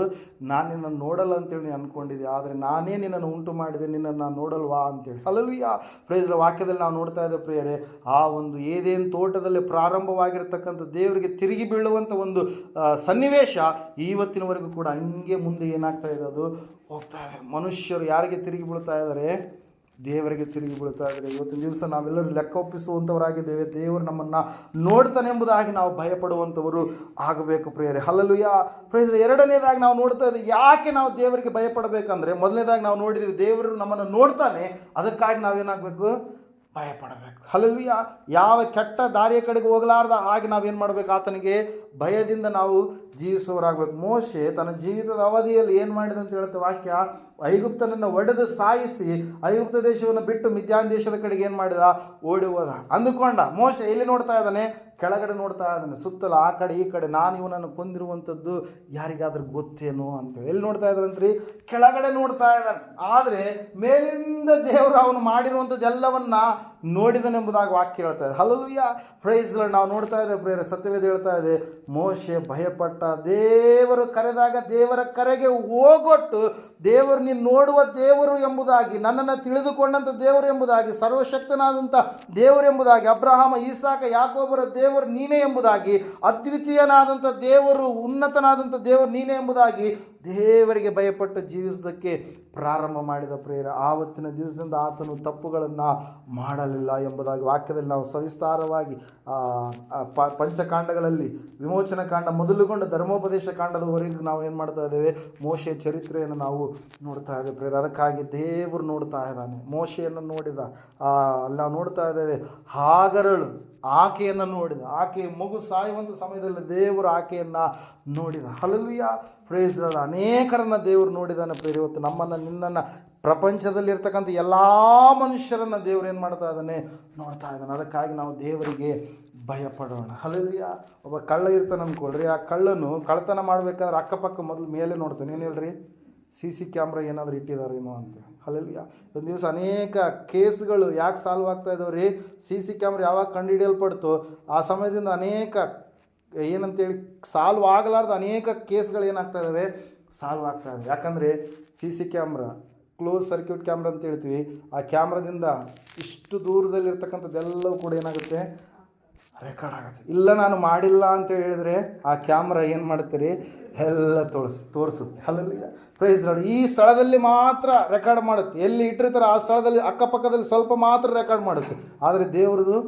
ನಾನು ನಿನ್ನನ್ನು ನೋಡಲ್ಲ ಅಂತೇಳಿ ನೀನು ಅಂದ್ಕೊಂಡಿದ್ದೆ, ಆದರೆ ನಾನೇ ನಿನ್ನನ್ನು ಉಂಟು ಮಾಡಿದೆ, ನಿನ್ನನ್ನು ನಾನು ನೋಡಲ್ವಾ ಅಂತೇಳಿ. ಹಲ್ಲೆಲೂಯಾ. ಪ್ರೈಸ್. ವಾಕ್ಯದಲ್ಲಿ ನಾವು ನೋಡ್ತಾ ಇದ್ದೇವೆ ಪ್ರಿಯರೇ, ಆ ಒಂದು ಏದೇನು ತೋಟದಲ್ಲಿ ಪ್ರಾರಂಭವಾಗಿರ್ತಕ್ಕಂಥ ದೇವರಿಗೆ ತಿರುಗಿ ಬೀಳುವಂಥ ಒಂದು ಸನ್ನಿವೇಶ ಇವತ್ತಿನವರೆಗೂ ಕೂಡ ಹಂಗೆ ಮುಂದೆ ಏನಾಗ್ತಾ ಇದೆ? ಅದು ಹೋಗ್ತಾ ಇದೆ. ಮನುಷ್ಯರು ಯಾರಿಗೆ ತಿರುಗಿ ಬೀಳ್ತಾ ಇದ್ದಾರೆ? ದೇವರಿಗೆ ತಿರುಗಿ ಬೀಳ್ತಾ ಇದ್ದಾರೆ. ಇವತ್ತಿನ ದಿವಸ ನಾವೆಲ್ಲರೂ ಲೆಕ್ಕ ಒಪ್ಪಿಸುವಂಥವರಾಗಿದ್ದೇವೆ. ದೇವರು ನಮ್ಮನ್ನು ನೋಡ್ತಾನೆ ಎಂಬುದಾಗಿ ನಾವು ಭಯಪಡುವಂಥವರು ಆಗಬೇಕು ಪ್ರಿಯರೇ. ಹಲ್ಲೆಲೂಯಾ. ಪ್ರೈಸ್. ಎರಡನೇದಾಗಿ ನಾವು ನೋಡ್ತಾ ಇದ್ದೀವಿ ಯಾಕೆ ನಾವು ದೇವರಿಗೆ ಭಯಪಡಬೇಕಂದ್ರೆ, ಮೊದಲನೇದಾಗಿ ನಾವು ನೋಡಿದ್ದೀವಿ ದೇವರು ನಮ್ಮನ್ನು ನೋಡ್ತಾನೆ, ಅದಕ್ಕಾಗಿ ನಾವೇನಾಗಬೇಕು? ಭಯಪಡಬೇಕು. ಹಲ್ಲೆಲೂಯಾ. ಯಾವ ಕೆಟ್ಟ ದಾರಿಯ ಕಡೆಗೆ ಹೋಗಲಾರ್ದ ಹಾಗೆ ನಾವೇನು ಮಾಡಬೇಕು? ಆತನಿಗೆ ಭಯದಿಂದ ನಾವು ಜೀವಿಸುವವರಾಗಬೇಕು. ಮೋಶೆ ತನ್ನ ಜೀವಿತದ ಅವಧಿಯಲ್ಲಿ ಏನು ಮಾಡಿದೆ ಅಂತ ಹೇಳುತ್ತೆ ವಾಕ್ಯ, ಐಗುಪ್ತನನ್ನು ಒಡೆದು ಸಾಯಿಸಿ ಐಗುಪ್ತ ದೇಶವನ್ನು ಬಿಟ್ಟು ಮಿದ್ಯಾನ್ ದೇಶದ ಕಡೆಗೆ ಏನು ಮಾಡಿದ? ಓಡಿ ಹೋದ. ಅಂದುಕೊಂಡ ಮೋಶೆ ಎಲ್ಲಿ ನೋಡ್ತಾ ಇದ್ದಾನೆ? ಕೆಳಗಡೆ ನೋಡ್ತಾ ಇದ್ದಾನೆ. ಸುತ್ತಲೂ ಆ ಕಡೆ ಈ ಕಡೆ, ನಾನು ಇವನನ್ನು ಕೊಂದಿರುವಂಥದ್ದು ಯಾರಿಗಾದ್ರೂ ಗೊತ್ತೇನೋ ಅಂತೇಳಿ. ಎಲ್ಲಿ ನೋಡ್ತಾ ಇದ್ದಾರಂತ್ರಿ? ಕೆಳಗಡೆ ನೋಡ್ತಾ ಇದ್ದಾನೆ. ಆದರೆ ಮೇಲಿಂದ ದೇವರು ಅವನು ಮಾಡಿರುವಂಥದ್ದು ಎಲ್ಲವನ್ನ ನೋಡಿದನೆಂಬುದಾಗಿ ವಾಕ್ಯ ಹೇಳ್ತಾ ಇದೆ. ಹಲ್ಲೆಲೂಯಾ. ಪ್ರೈಸ್ಗಳು. ನಾವು ನೋಡ್ತಾ ಇದ್ದೇವೆ ಪ್ರೇರ, ಸತ್ಯವೇದ ಹೇಳ್ತಾ ಇದೆ, ಮೋಶೆ ಭಯಪಟ್ಟ. ದೇವರು ಕರೆದಾಗ ದೇವರ ಕರೆಗೆ ಹೋಗೊಟ್ಟು, ದೇವರು ನೀನು ನೋಡುವ ದೇವರು ಎಂಬುದಾಗಿ, ನನ್ನನ್ನು ತಿಳಿದುಕೊಂಡಂಥ ದೇವರು ಎಂಬುದಾಗಿ, ಸರ್ವಶಕ್ತನಾದಂಥ ದೇವರು ಎಂಬುದಾಗಿ, ಅಬ್ರಹಾಮ ಇಸಾಕ ಯಾಕೋಬರ ದೇವರು ನೀನೇ ಎಂಬುದಾಗಿ, ಅದ್ವಿತೀಯನಾದಂಥ ದೇವರು, ಉನ್ನತನಾದಂಥ ದೇವರು ನೀನೇ ಎಂಬುದಾಗಿ ದೇವರಿಗೆ ಭಯಪಟ್ಟು ಜೀವಿಸೋದಕ್ಕೆ ಪ್ರಾರಂಭ ಮಾಡಿದ ಪ್ರೇರ. ಆವತ್ತಿನ ದಿವಸದಿಂದ ಆತನು ತಪ್ಪುಗಳನ್ನು ಮಾಡಲಿಲ್ಲ ಎಂಬುದಾಗಿ ವಾಕ್ಯದಲ್ಲಿ ನಾವು ಸವಿಸ್ತಾರವಾಗಿ ಪಂಚಕಾಂಡಗಳಲ್ಲಿ ವಿಮೋಚನ ಕಾಂಡ ಮೊದಲುಗೊಂಡು ಧರ್ಮೋಪದೇಶ ಕಾಂಡದವರೆಗೂ ನಾವು ಏನು ಮಾಡ್ತಾ ಇದ್ದೇವೆ? ಮೋಶೆಯ ಚರಿತ್ರೆಯನ್ನು ನಾವು ನೋಡ್ತಾ ಇದ್ದೇವೆ ಪ್ರೇರ. ಅದಕ್ಕಾಗಿ ದೇವರು ನೋಡ್ತಾ ಇದ್ದಾನೆ. ಮೋಶೆಯನ್ನು ನೋಡಿದ. ಅಲ್ಲಿ ನಾವು ನೋಡ್ತಾ ಇದ್ದೇವೆ ಹಾಗರಳು ಆಕೆಯನ್ನು ನೋಡಿದ. ಆಕೆ ಮಗು ಸಾಯುವಂಥ ಸಮಯದಲ್ಲಿ ದೇವರು ಆಕೆಯನ್ನು ನೋಡಿದ. ಹಲ್ಲೆಲೂಯಾ. ಪ್ರೈಸ್. ಅನೇಕರನ್ನು ದೇವರು ನೋಡಿದಾನೆ ಪ್ರೇರ. ಇವತ್ತು ನಮ್ಮನ್ನು, ನಿನ್ನನ್ನು, ಪ್ರಪಂಚದಲ್ಲಿರ್ತಕ್ಕಂಥ ಎಲ್ಲ ಮನುಷ್ಯರನ್ನು ದೇವರು ಏನು ಮಾಡ್ತಾ ಇದ್ದಾನೆ? ನೋಡ್ತಾ ಇದ್ದಾನೆ. ಅದಕ್ಕಾಗಿ ನಾವು ದೇವರಿಗೆ ಭಯಪಡೋಣ. ಹಲ್ಲೆಲೂಯಾ. ಒಬ್ಬ ಕಳ್ಳ ಇರ್ತಾನೆ ಅಂದ್ಕೊಳ್ರಿ, ಆ ಕಳ್ಳನು ಕಳ್ಳತನ ಮಾಡಬೇಕಾದ್ರೆ ಅಕ್ಕಪಕ್ಕ ಮೊದಲು ಮೇಲೆ ನೋಡ್ತಾನೆ. ಏನು ಹೇಳ್ರಿ? CC ಕ್ಯಾಮ್ರಾ ಏನಾದರೂ ಇಟ್ಟಿದ್ದಾರೇನೋ ಅಂತ. ಹಲ್ಲೆಲೂಯಾ. ಒಂದು ದಿವಸ ಅನೇಕ ಕೇಸ್ಗಳು ಯಾಕೆ ಸಾಲ್ವ್ ಆಗ್ತಾ ಇದ್ದಾವ್ರಿ? CC ಕ್ಯಾಮ್ರಾ ಯಾವಾಗ ಕಂಡುಹಿಡಿಯಲ್ಪಡ್ತೋ ಆ ಸಮಯದಿಂದ ಅನೇಕ ಏನಂತೇಳಿ ಸಾಲ್ವ್ ಆಗಲಾರ್ದ ಅನೇಕ ಕೇಸ್ಗಳು ಏನಾಗ್ತಾ ಇದ್ದಾವೆ? ಸಾಲ್ವ್ ಆಗ್ತಾ ಇದೆ. ಯಾಕಂದರೆ CC camera, close circuit camera ಅಂತ ಹೇಳ್ತೀವಿ. ಆ ಕ್ಯಾಮ್ರಾದಿಂದ ಇಷ್ಟು ದೂರದಲ್ಲಿರ್ತಕ್ಕಂಥದ್ದೆಲ್ಲವೂ ಕೂಡ ಏನಾಗುತ್ತೆ? ರೆಕಾರ್ಡ್ ಆಗುತ್ತೆ. ಇಲ್ಲ ನಾನು ಮಾಡಿಲ್ಲ ಅಂತ ಹೇಳಿದರೆ ಆ ಕ್ಯಾಮ್ರಾ ಏನು ಮಾಡ್ತೀರಿ? ಎಲ್ಲ ತೋರಿಸುತ್ತೆ. ಹಲ್ಲೆಲೂಯಾ. Praise Lord. ಈ ಸ್ಥಳದಲ್ಲಿ ಮಾತ್ರ ರೆಕಾರ್ಡ್ ಮಾಡುತ್ತೆ. ಎಲ್ಲಿ ಇಟ್ಟಿರ್ತಾರೆ ಆ ಸ್ಥಳದಲ್ಲಿ ಅಕ್ಕಪಕ್ಕದಲ್ಲಿ ಸ್ವಲ್ಪ ಮಾತ್ರ ರೆಕಾರ್ಡ್ ಮಾಡುತ್ತೆ. ಆದರೆ ದೇವ್ರದ್ದು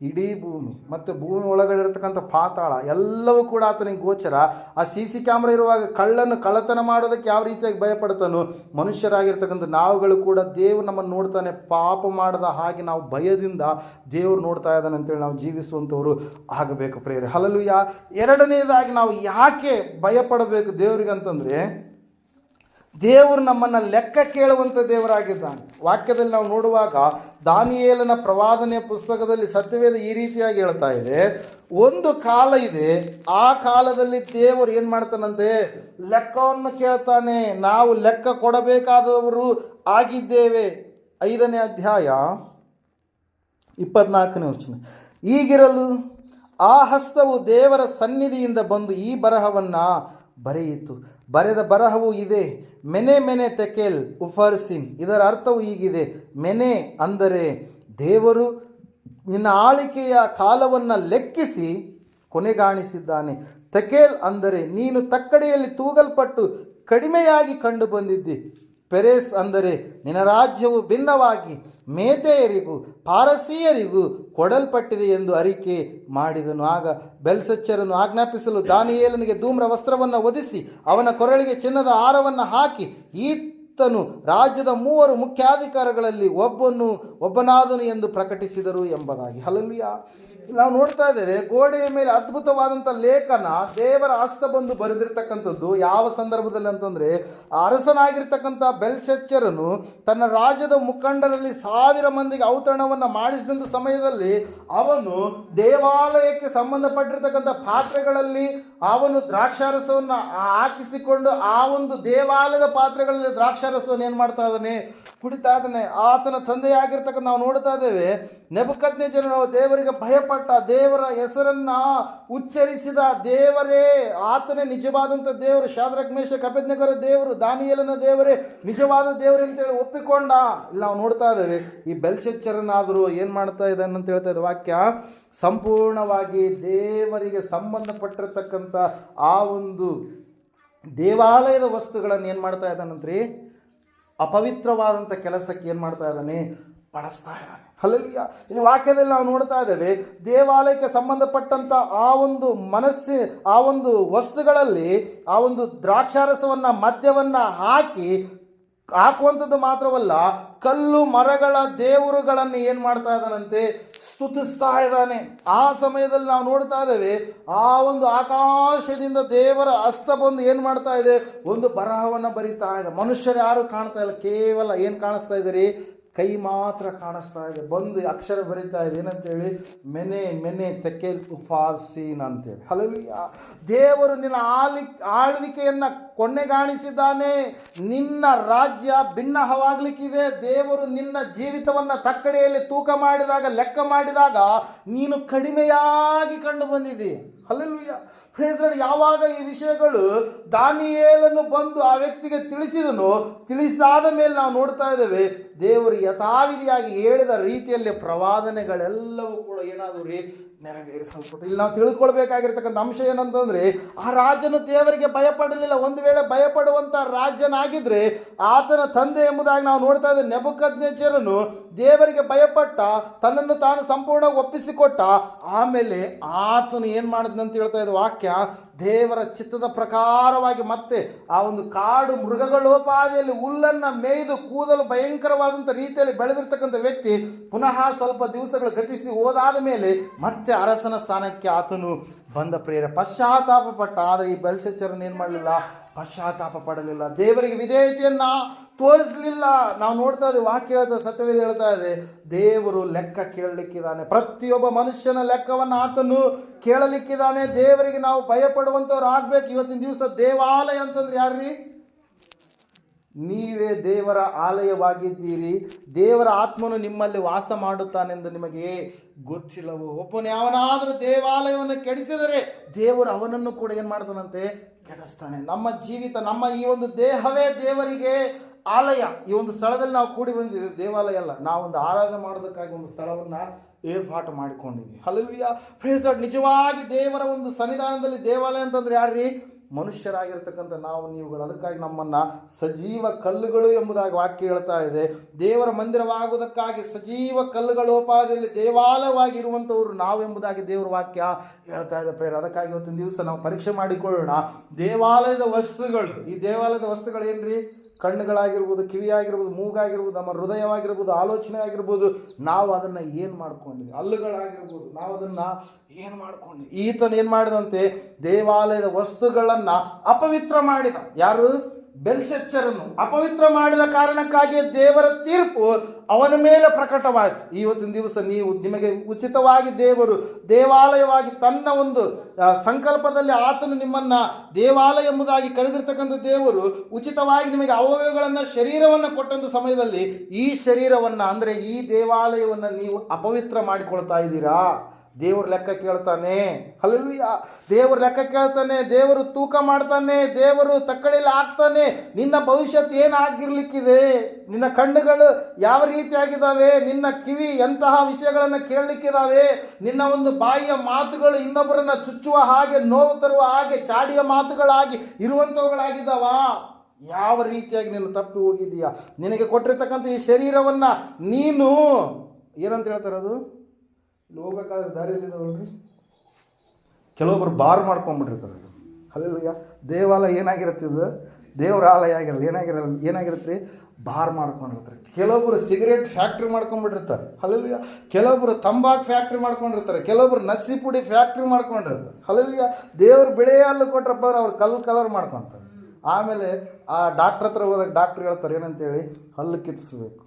ಇಡೀ ಭೂಮಿ ಮತ್ತು ಭೂಮಿ ಒಳಗಡೆ ಇರತಕ್ಕಂಥ ಪಾತಾಳ ಎಲ್ಲವೂ ಕೂಡ ಆತನಿಗೆ ಗೋಚರ. ಆ CC ಕ್ಯಾಮ್ರಾ ಇರುವಾಗ ಕಳ್ಳನ್ನು ಕಳ್ಳತನ ಮಾಡೋದಕ್ಕೆ ಯಾವ ರೀತಿಯಾಗಿ ಭಯಪಡ್ತಾನೋ, ಮನುಷ್ಯರಾಗಿರ್ತಕ್ಕಂಥ ನಾವುಗಳು ಕೂಡ ದೇವರು ನಮ್ಮನ್ನು ನೋಡ್ತಾನೆ. ಪಾಪ ಮಾಡದ ಹಾಗೆ ನಾವು ಭಯದಿಂದ ದೇವರು ನೋಡ್ತಾ ಇದ್ದಾನೆ ಅಂತೇಳಿ ನಾವು ಜೀವಿಸುವಂಥವ್ರು ಆಗಬೇಕು ಪ್ರೇರೆ. ಹಲ್ಲೆಲೂಯಾ. ಎರಡನೇದಾಗಿ ನಾವು ಯಾಕೆ ಭಯಪಡಬೇಕು ದೇವರಿಗೆ ಅಂತಂದರೆ, ದೇವರು ನಮ್ಮನ್ನು ಲೆಕ್ಕ ಕೇಳುವಂಥ ದೇವರಾಗಿದ್ದಾನೆ. ವಾಕ್ಯದಲ್ಲಿ ನಾವು ನೋಡುವಾಗ ದಾನಿಯೇಲನ ಪ್ರವಾದನೆಯ ಪುಸ್ತಕದಲ್ಲಿ ಸತ್ಯವೇದ ಈ ರೀತಿಯಾಗಿ ಹೇಳ್ತಾ ಇದೆ, ಒಂದು ಕಾಲ ಇದೆ, ಆ ಕಾಲದಲ್ಲಿ ದೇವರು ಏನು ಮಾಡ್ತಾನಂತೆ? ಲೆಕ್ಕವನ್ನು ಕೇಳ್ತಾನೆ. ನಾವು ಲೆಕ್ಕ ಕೊಡಬೇಕಾದವರು ಆಗಿದ್ದೇವೆ. 5ನೇ ಅಧ್ಯಾಯ 24ನೇ ವಚನ. ಹೀಗಿರಲು ಆ ಹಸ್ತವು ದೇವರ ಸನ್ನಿಧಿಯಿಂದ ಬಂದು ಈ ಬರಹವನ್ನು ಬರೆಯಿತು. ಬರೆದ ಬರಹವು ಇದೆ, ಮೆನೆ ಮೆನೆ ತೆಕೆಲ್ ಉಫರ್ಸಿಮ್. ಇದರ ಅರ್ಥವು ಹೀಗಿದೆ, ಮೆನೆ ಅಂದರೆ ದೇವರು ನಿನ್ನ ಆಳಿಕೆಯ ಕಾಲವನ್ನು ಲೆಕ್ಕಿಸಿ ಕೊನೆಗಾಣಿಸಿದ್ದಾನೆ. ತೆಕೇಲ್ ಅಂದರೆ ನೀನು ತಕ್ಕಡಿಯಲ್ಲಿ ತೂಗಲ್ಪಟ್ಟು ಕಡಿಮೆಯಾಗಿ ಕಂಡು ಬಂದಿದ್ದಿ. ಪೆರೆಸ್ ಅಂದರೆ ನಿನ್ನ ರಾಜ್ಯವು ಭಿನ್ನವಾಗಿ ಮೇತೆಯರಿಗೂ ಪಾರಸೀಯರಿಗೂ ಕೊಡಲ್ಪಟ್ಟಿದೆ ಎಂದು ಅರಿಕೆ ಮಾಡಿದನು. ಆಗ ಬೆಲ್ಶಚ್ಚರನು ಆಜ್ಞಾಪಿಸಲು ದಾನಿಯೇಲನಿಗೆ ಧೂಮ್ರ ವಸ್ತ್ರವನ್ನು ಹೊದಿಸಿ ಅವನ ಕೊರಳಿಗೆ ಚಿನ್ನದ ಹಾರವನ್ನು ಹಾಕಿ, ಈತನು ರಾಜ್ಯದ 3 ಮುಖ್ಯಾಧಿಕಾರಿಗಳಲ್ಲಿ ಒಬ್ಬನಾದನು ಎಂದು ಪ್ರಕಟಿಸಿದರು ಎಂಬುದಾಗಿ. ಹಲ್ಲೆಲೂಯಾ. ನಾವು ನೋಡ್ತಾ ಇದ್ದೇವೆ, ಗೋಡೆಯ ಮೇಲೆ ಅದ್ಭುತವಾದಂಥ ಲೇಖನ, ದೇವರ ಹಸ್ತ ಬಂದು ಬರೆದಿರ್ತಕ್ಕಂಥದ್ದು. ಯಾವ ಸಂದರ್ಭದಲ್ಲಿ ಅಂತಂದರೆ, ಅರಸನಾಗಿರ್ತಕ್ಕಂಥ ಬೆಲ್ಶಚ್ಚರನು ತನ್ನ ರಾಜ್ಯದ ಮುಖಂಡರಲ್ಲಿ 1000 ಮಂದಿಗೆ ಔತಣವನ್ನು ಮಾಡಿಸಿದಂಥ ಸಮಯದಲ್ಲಿ ಅವನು ದೇವಾಲಯಕ್ಕೆ ಸಂಬಂಧಪಟ್ಟಿರ್ತಕ್ಕಂಥ ಪಾತ್ರೆಗಳಲ್ಲಿ ಅವನು ದ್ರಾಕ್ಷಾರಸವನ್ನು ಹಾಕಿಸಿಕೊಂಡು ಆ ಒಂದು ದೇವಾಲಯದ ಪಾತ್ರೆಗಳಲ್ಲಿ ದ್ರಾಕ್ಷಾರಸವನ್ನು ಏನು ಮಾಡ್ತಾ ಇದ್ದಾನೆ, ಕುಡಿತಾ ಇದ್ದಾನೆ. ಆತನ ತಂದೆಯಾಗಿರ್ತಕ್ಕಂಥ ನಾವು ನೋಡ್ತಾ ಇದ್ದೇವೆ, ನೆಬೂಕದ್ನೆಚ್ಚರನು ದೇವರಿಗೆ ಭಯಪಟ್ಟ, ದೇವರ ಹೆಸರನ್ನ ಉಚ್ಚರಿಸಿದ, ದೇವರೇ ಆತನೇ ನಿಜವಾದಂಥ ದೇವರು, ಶಾದ್ರಕ್ ಮೇಷಕ್ ಅಬೇದ್ನೆಗೋರ ದೇವರು, ದಾನಿಯೇಲನ ದೇವರೇ ನಿಜವಾದ ದೇವರು ಅಂತೇಳಿ ಒಪ್ಪಿಕೊಂಡ. ಇಲ್ಲಿ ನಾವು ನೋಡ್ತಾ ಇದ್ದೇವೆ, ಈ ಬೆಲ್ಶಚ್ಚರನಾದರೂ ಏನು ಮಾಡ್ತಾ ಇದ್ದಾನೆ ಅಂತ ಹೇಳ್ತಾ ಇದ್ದ ವಾಕ್ಯ, ಸಂಪೂರ್ಣವಾಗಿ ದೇವರಿಗೆ ಸಂಬಂಧಪಟ್ಟಿರ್ತಕ್ಕಂಥ ಆ ಒಂದು ದೇವಾಲಯದ ವಸ್ತುಗಳನ್ನು ಏನು ಮಾಡ್ತಾ ಇದ್ದಾನಂತ್ರಿ, ಅಪವಿತ್ರವಾದಂಥ ಕೆಲಸಕ್ಕೆ ಏನು ಮಾಡ್ತಾ ಇದ್ದಾನೆ, ಬಳಸ್ತಾ ಇದ್ದಾನೆ. ಹಲ್ಲೆಲೂಯಾ. ಈ ವಾಕ್ಯದಲ್ಲಿ ನಾವು ನೋಡ್ತಾ ಇದ್ದೇವೆ, ದೇವಾಲಯಕ್ಕೆ ಸಂಬಂಧಪಟ್ಟಂಥ ಆ ಒಂದು ಆ ಒಂದು ವಸ್ತುಗಳಲ್ಲಿ ಆ ಒಂದು ದ್ರಾಕ್ಷಾರಸವನ್ನು ಮದ್ಯವನ್ನು ಹಾಕುವಂಥದ್ದು ಮಾತ್ರವಲ್ಲ, ಕಲ್ಲು ಮರಗಳ ದೇವರುಗಳನ್ನು ಏನು ಮಾಡ್ತಾ ಇದ್ದಾನಂತೆ, ಸ್ತುತಿಸ್ತಾ ಇದ್ದಾನೆ. ಆ ಸಮಯದಲ್ಲಿ ನಾವು ನೋಡ್ತಾ ಇದ್ದೇವೆ, ಆ ಒಂದು ಆಕಾಶದಿಂದ ದೇವರ ಹಸ್ತ ಬಂದು ಏನು ಮಾಡ್ತಾ ಇದೆ, ಒಂದು ಬರಹವನ್ನು ಬರಿತಾ ಇದೆ. ಮನುಷ್ಯರು ಯಾರು ಕಾಣ್ತಾ ಇಲ್ಲ, ಕೇವಲ ಏನು ಕಾಣಿಸ್ತಾ ಇದ್ದೀರಿ, ಕೈ ಮಾತ್ರ ಕಾಣಿಸ್ತಾ ಇದೆ. ಬಂದು ಅಕ್ಷರ ಬರಿತಾ ಇದೆ, ಏನಂತೇಳಿ, ಮೆನೆ ತೆಕೇಲ್ ಉಫಾರ್ಸೀನ್ ಅಂತೇಳಿ. ಹಲ್ಲೆಲೂಯಾ. ದೇವರು ನಿನ್ನ ಆಳ್ವಿಕೆಯನ್ನು ಕೊನೆಗಾಣಿಸಿದ್ದಾನೆ. ನಿನ್ನ ರಾಜ್ಯ ಭಿನ್ನವಾಗಲಿಕ್ಕಿದೆ. ದೇವರು ನಿನ್ನ ಜೀವಿತವನ್ನು ತಕ್ಕಡಿಯಲ್ಲಿ ತೂಕ ಮಾಡಿದಾಗ, ಲೆಕ್ಕ ಮಾಡಿದಾಗ ನೀನು ಕಡಿಮೆಯಾಗಿ ಕಂಡು ಬಂದಿದ್ದೀ. ಹಲ್ಲೆಲೂಯಾ. Praise lord. ಯಾವಾಗ ಈ ವಿಷಯಗಳು ದಾನಿಯೇಲನು ಬಂದು ಆ ವ್ಯಕ್ತಿಗೆ ತಿಳಿಸಿದಾದ ಮೇಲೆ ನಾವು ನೋಡ್ತಾ ಇದ್ದೇವೆ, ದೇವರು ಯಥಾವಿಧಿಯಾಗಿ ಹೇಳಿದ ರೀತಿಯಲ್ಲಿ ಪ್ರವಾದನೆಗಳೆಲ್ಲವೂ ಕೂಡ ಏನಾದರೂ ನೆರವೇರಿಸಲ್ಪಟ್ಟು. ಇಲ್ಲಿ ನಾವು ತಿಳ್ಕೊಳ್ಬೇಕಾಗಿರ್ತಕ್ಕಂಥ ಅಂಶ ಏನಂತಂದ್ರೆ, ಆ ರಾಜನು ದೇವರಿಗೆ ಭಯಪಡಲಿಲ್ಲ. ಒಂದು ವೇಳೆ ಭಯಪಡುವಂಥ ರಾಜನಾಗಿದ್ರೆ ಆತನ ತಂದೆ ಎಂಬುದಾಗಿ ನಾವು ನೋಡ್ತಾ ಇದ್ದೇವೆ. ನೆಬೂಕದ್ನೆಚ್ಚರನು ದೇವರಿಗೆ ಭಯಪಟ್ಟ, ತನ್ನನ್ನು ತಾನು ಸಂಪೂರ್ಣ ಒಪ್ಪಿಸಿಕೊಟ್ಟ. ಆಮೇಲೆ ಆತನು ಏನು ಮಾಡಿದ್ನಂತ ಹೇಳ್ತಾ ಇದ್ದ ವಾಕ್ಯ, ದೇವರ ಚಿತ್ತದ ಪ್ರಕಾರವಾಗಿ ಮತ್ತೆ ಆ ಒಂದು ಕಾಡು ಮೃಗಗಳೋಪಾದಿಯಲ್ಲಿ ಹುಲ್ಲನ್ನು ಮೇಯ್ದು ಕೂದಲು ಭಯಂಕರವಾದಂಥ ರೀತಿಯಲ್ಲಿ ಬೆಳೆದಿರ್ತಕ್ಕಂಥ ವ್ಯಕ್ತಿ ಪುನಃ ಸ್ವಲ್ಪ ದಿವಸಗಳು ಗತಿಸಿ ಹೋದಾದ ಮೇಲೆ ಮತ್ತೆ ಅರಸನ ಸ್ಥಾನಕ್ಕೆ ಆತನು ಬಂದ. ಪಶ್ಚಾತ್ತಾಪ ಪಟ್ಟ. ಆದರೆ ಈ ಬೆಲ್ಶಚ್ಚರನು ಏನು ಮಾಡಲಿಲ್ಲ, ಪಶ್ಚಾತ್ತಾಪ ಪಡಲಿಲ್ಲ, ದೇವರಿಗೆ ವಿಧೇಯತೆಯನ್ನ ತೋರಿಸಲಿಲ್ಲ. ನಾವು ನೋಡ್ತಾ ಇದ್ದೀವಿ, ವಾಕ್ಯ ಹೇಳ್ತಾ, ಸತ್ಯವೇದ ಹೇಳ್ತಾ ಇದೆ, ದೇವರು ಲೆಕ್ಕ ಕೇಳಲಿಕ್ಕಿದ್ದಾನೆ. ಪ್ರತಿಯೊಬ್ಬ ಮನುಷ್ಯನ ಲೆಕ್ಕವನ್ನು ಆತನು ಕೇಳಲಿಕ್ಕಿದ್ದಾನೆ. ದೇವರಿಗೆ ನಾವು ಭಯಪಡುವಂಥವ್ರು ಆಗ್ಬೇಕು. ಇವತ್ತಿನ ದಿವಸ ದೇವಾಲಯ ಅಂತಂದ್ರೆ ಯಾರ್ರೀ? ನೀವೇ ದೇವರ ಆಲಯವಾಗಿದ್ದೀರಿ. ದೇವರ ಆತ್ಮನು ನಿಮ್ಮಲ್ಲಿ ವಾಸ ಮಾಡುತ್ತಾನೆಂದು ನಿಮಗೆ ಗೊತ್ತಿಲ್ಲವೋ? ಒಬ್ಬನು ಯಾವನಾದರೂ ದೇವಾಲಯವನ್ನು ಕೆಡಿಸಿದರೆ ದೇವರು ಅವನನ್ನು ಕೂಡ ಏನು ಮಾಡ್ತಾನಂತೆ, ಕೆಡಿಸ್ತಾನೆ. ನಮ್ಮ ಜೀವಿತ, ನಮ್ಮ ಈ ಒಂದು ದೇಹವೇ ದೇವರಿಗೆ ಆಲಯ. ಈ ಒಂದು ಸ್ಥಳದಲ್ಲಿ ನಾವು ಕೂಡಿ ಬಂದಿದ್ದೀವಿ, ದೇವಾಲಯ ಅಲ್ಲ. ನಾವೊಂದು ಆರಾಧನೆ ಮಾಡೋದಕ್ಕಾಗಿ ಒಂದು ಸ್ಥಳವನ್ನು ಏರ್ಪಾಟು ಮಾಡಿಕೊಂಡಿದ್ವಿ. ಹಲ್ಲೆಲೂಯಾ. Praise Lord. ನಿಜವಾಗಿ ದೇವರ ಒಂದು ಸನ್ನಿಧಾನದಲ್ಲಿ ದೇವಾಲಯ ಅಂತಂದ್ರೆ ಯಾರ್ರೀ? ಮನುಷ್ಯರಾಗಿರ್ತಕ್ಕಂಥ ನಾವು ನೀವುಗಳು. ಅದಕ್ಕಾಗಿ ನಮ್ಮನ್ನು ಸಜೀವ ಕಲ್ಲುಗಳು ಎಂಬುದಾಗಿ ವಾಕ್ಯ ಹೇಳ್ತಾ ಇದೆ. ದೇವರ ಮಂದಿರವಾಗುವುದಕ್ಕಾಗಿ ಸಜೀವ ಕಲ್ಲುಗಳೋಪಾದಿಯಲ್ಲಿ ದೇವಾಲಯವಾಗಿರುವಂಥವ್ರು ನಾವು ಎಂಬುದಾಗಿ ದೇವರ ವಾಕ್ಯ ಹೇಳ್ತಾ ಇದೆ ಪ್ರೇರ. ಅದಕ್ಕಾಗಿ ಇವತ್ತಿನ ದಿವಸ ನಾವು ಪರೀಕ್ಷೆ ಮಾಡಿಕೊಳ್ಳೋಣ. ದೇವಾಲಯದ ವಸ್ತುಗಳು, ಈ ದೇವಾಲಯದ ವಸ್ತುಗಳು ಏನ್ರಿ? ಕಣ್ಣುಗಳಾಗಿರ್ಬೋದು, ಕಿವಿಯಾಗಿರ್ಬೋದು, ಮೂಗಾಗಿರ್ಬೋದು, ನಮ್ಮ ಹೃದಯವಾಗಿರ್ಬೋದು, ಆಲೋಚನೆ ಆಗಿರ್ಬೋದು, ನಾವು ಅದನ್ನು ಏನು ಮಾಡ್ಕೊಂಡಿದ್ವಿ? ಹಲ್ಲುಗಳಾಗಿರ್ಬೋದು, ನಾವು ಅದನ್ನು ಏನು ಮಾಡ್ಕೊಂಡಿದ್ವಿ? ಈತನು ಏನು ಮಾಡಿದಂತೆ, ದೇವಾಲಯದ ವಸ್ತುಗಳನ್ನು ಅಪವಿತ್ರ ಮಾಡಿದ. ಯಾರು? ಬೆಲ್ಶಚ್ಚರನು. ಅಪವಿತ್ರ ಮಾಡಿದ ಕಾರಣಕ್ಕಾಗಿ ದೇವರ ತೀರ್ಪು ಅವನ ಮೇಲೆ ಪ್ರಕಟವಾಯಿತು. ಇವತ್ತಿನ ದಿವಸ ನಿಮಗೆ ಉಚಿತವಾಗಿ ದೇವರು ದೇವಾಲಯವಾಗಿ ತನ್ನ ಒಂದು ಸಂಕಲ್ಪದಲ್ಲಿ ಆತನು ನಿಮ್ಮನ್ನು ದೇವಾಲಯ ಎಂಬುದಾಗಿ ಕರೆದಿರ್ತಕ್ಕಂಥ ದೇವರು ಉಚಿತವಾಗಿ ನಿಮಗೆ ಅವಯವಗಳನ್ನು, ಶರೀರವನ್ನು ಕೊಟ್ಟಂಥ ಸಮಯದಲ್ಲಿ ಈ ಶರೀರವನ್ನು ಅಂದರೆ ಈ ದೇವಾಲಯವನ್ನು ನೀವು ಅಪವಿತ್ರ ಮಾಡಿಕೊಳ್ತಾ ಇದ್ದೀರಾ? ದೇವರು ಲೆಕ್ಕ ಕೇಳ್ತಾನೆ. ಹಲ್ಲೆಲೂಯಾ. ದೇವರು ಲೆಕ್ಕ ಕೇಳ್ತಾನೆ, ದೇವರು ತೂಕ ಮಾಡ್ತಾನೆ, ದೇವರು ತಕ್ಕಡಿಯಲ್ಲಿ ಹಾಕ್ತಾನೆ. ನಿನ್ನ ಭವಿಷ್ಯತ್ ಏನಾಗಿರ್ಲಿಕ್ಕಿದೆ, ನಿನ್ನ ಕಣ್ಣುಗಳು ಯಾವ ರೀತಿಯಾಗಿದ್ದಾವೆ, ನಿನ್ನ ಕಿವಿ ಎಂತಹ ವಿಷಯಗಳನ್ನು ಕೇಳಲಿಕ್ಕಿದ್ದಾವೆ, ನಿನ್ನ ಒಂದು ಬಾಯಿಯ ಮಾತುಗಳು ಇನ್ನೊಬ್ಬರನ್ನ ಚುಚ್ಚುವ ಹಾಗೆ, ನೋವು ತರುವ ಹಾಗೆ, ಚಾಡಿಯ ಮಾತುಗಳಾಗಿ ಇರುವಂಥವುಗಳಾಗಿದ್ದಾವ. ಯಾವ ರೀತಿಯಾಗಿ ನೀನು ತಪ್ಪಿ ಹೋಗಿದೀಯಾ? ನಿನಗೆ ಕೊಟ್ಟಿರ್ತಕ್ಕಂಥ ಈ ಶರೀರವನ್ನ ನೀನು ಏನಂತ ಹೇಳ್ತಾರೆ, ಅದು ಇಲ್ಲಿ ಹೋಗ್ಬೇಕಾದ್ರೆ ದಾರಿಯಲ್ಲಿದ್ದಾವಲ್ರಿ, ಕೆಲವೊಬ್ರು ಬಾರ್ ಮಾಡ್ಕೊಂಡ್ಬಿಟ್ಟಿರ್ತಾರೆ. ಅದು ಹಲ್ಲೆಲೂಯಾ. ದೇವಾಲಯ ಏನಾಗಿರುತ್ತೆ, ಇದು ದೇವರ ಆಲಯ ಆಗಿರಲ್ಲ, ಏನಾಗಿರುತ್ತೆ ರೀ, ಬಾರ್ ಮಾಡ್ಕೊಂಡಿರ್ತಾರೆ. ಕೆಲವೊಬ್ರು ಸಿಗರೇಟ್ ಫ್ಯಾಕ್ಟ್ರಿ ಮಾಡ್ಕೊಂಡ್ಬಿಟ್ಟಿರ್ತಾರೆ. ಹಲ್ಲೆಲೂಯಾ. ಕೆಲವೊಬ್ರು ತಂಬಾಕು ಫ್ಯಾಕ್ಟ್ರಿ ಮಾಡ್ಕೊಂಡಿರ್ತಾರೆ. ಕೆಲವೊಬ್ರು ನಸಿ ಪುಡಿ ಫ್ಯಾಕ್ಟ್ರಿ ಮಾಡ್ಕೊಂಡಿರ್ತಾರೆ. ಹಲ್ಲೆಲೂಯಾ. ದೇವ್ರು ಬಿಳೆ ಹಲ್ಲು ಕೊಟ್ರಪ್ಪ ಅಂದ್ರೆ ಅವ್ರು ಕಲರ್ ಮಾಡ್ಕೊತಾರೆ. ಆಮೇಲೆ ಆ ಡಾಕ್ಟ್ರ್ ಹತ್ರ ಹೋದಾಗ ಡಾಕ್ಟ್ರ್ ಹೇಳ್ತಾರೆ ಏನಂತೇಳಿ, ಹಲ್ಲು ಕಿತ್ತಿಸ್ಬೇಕು.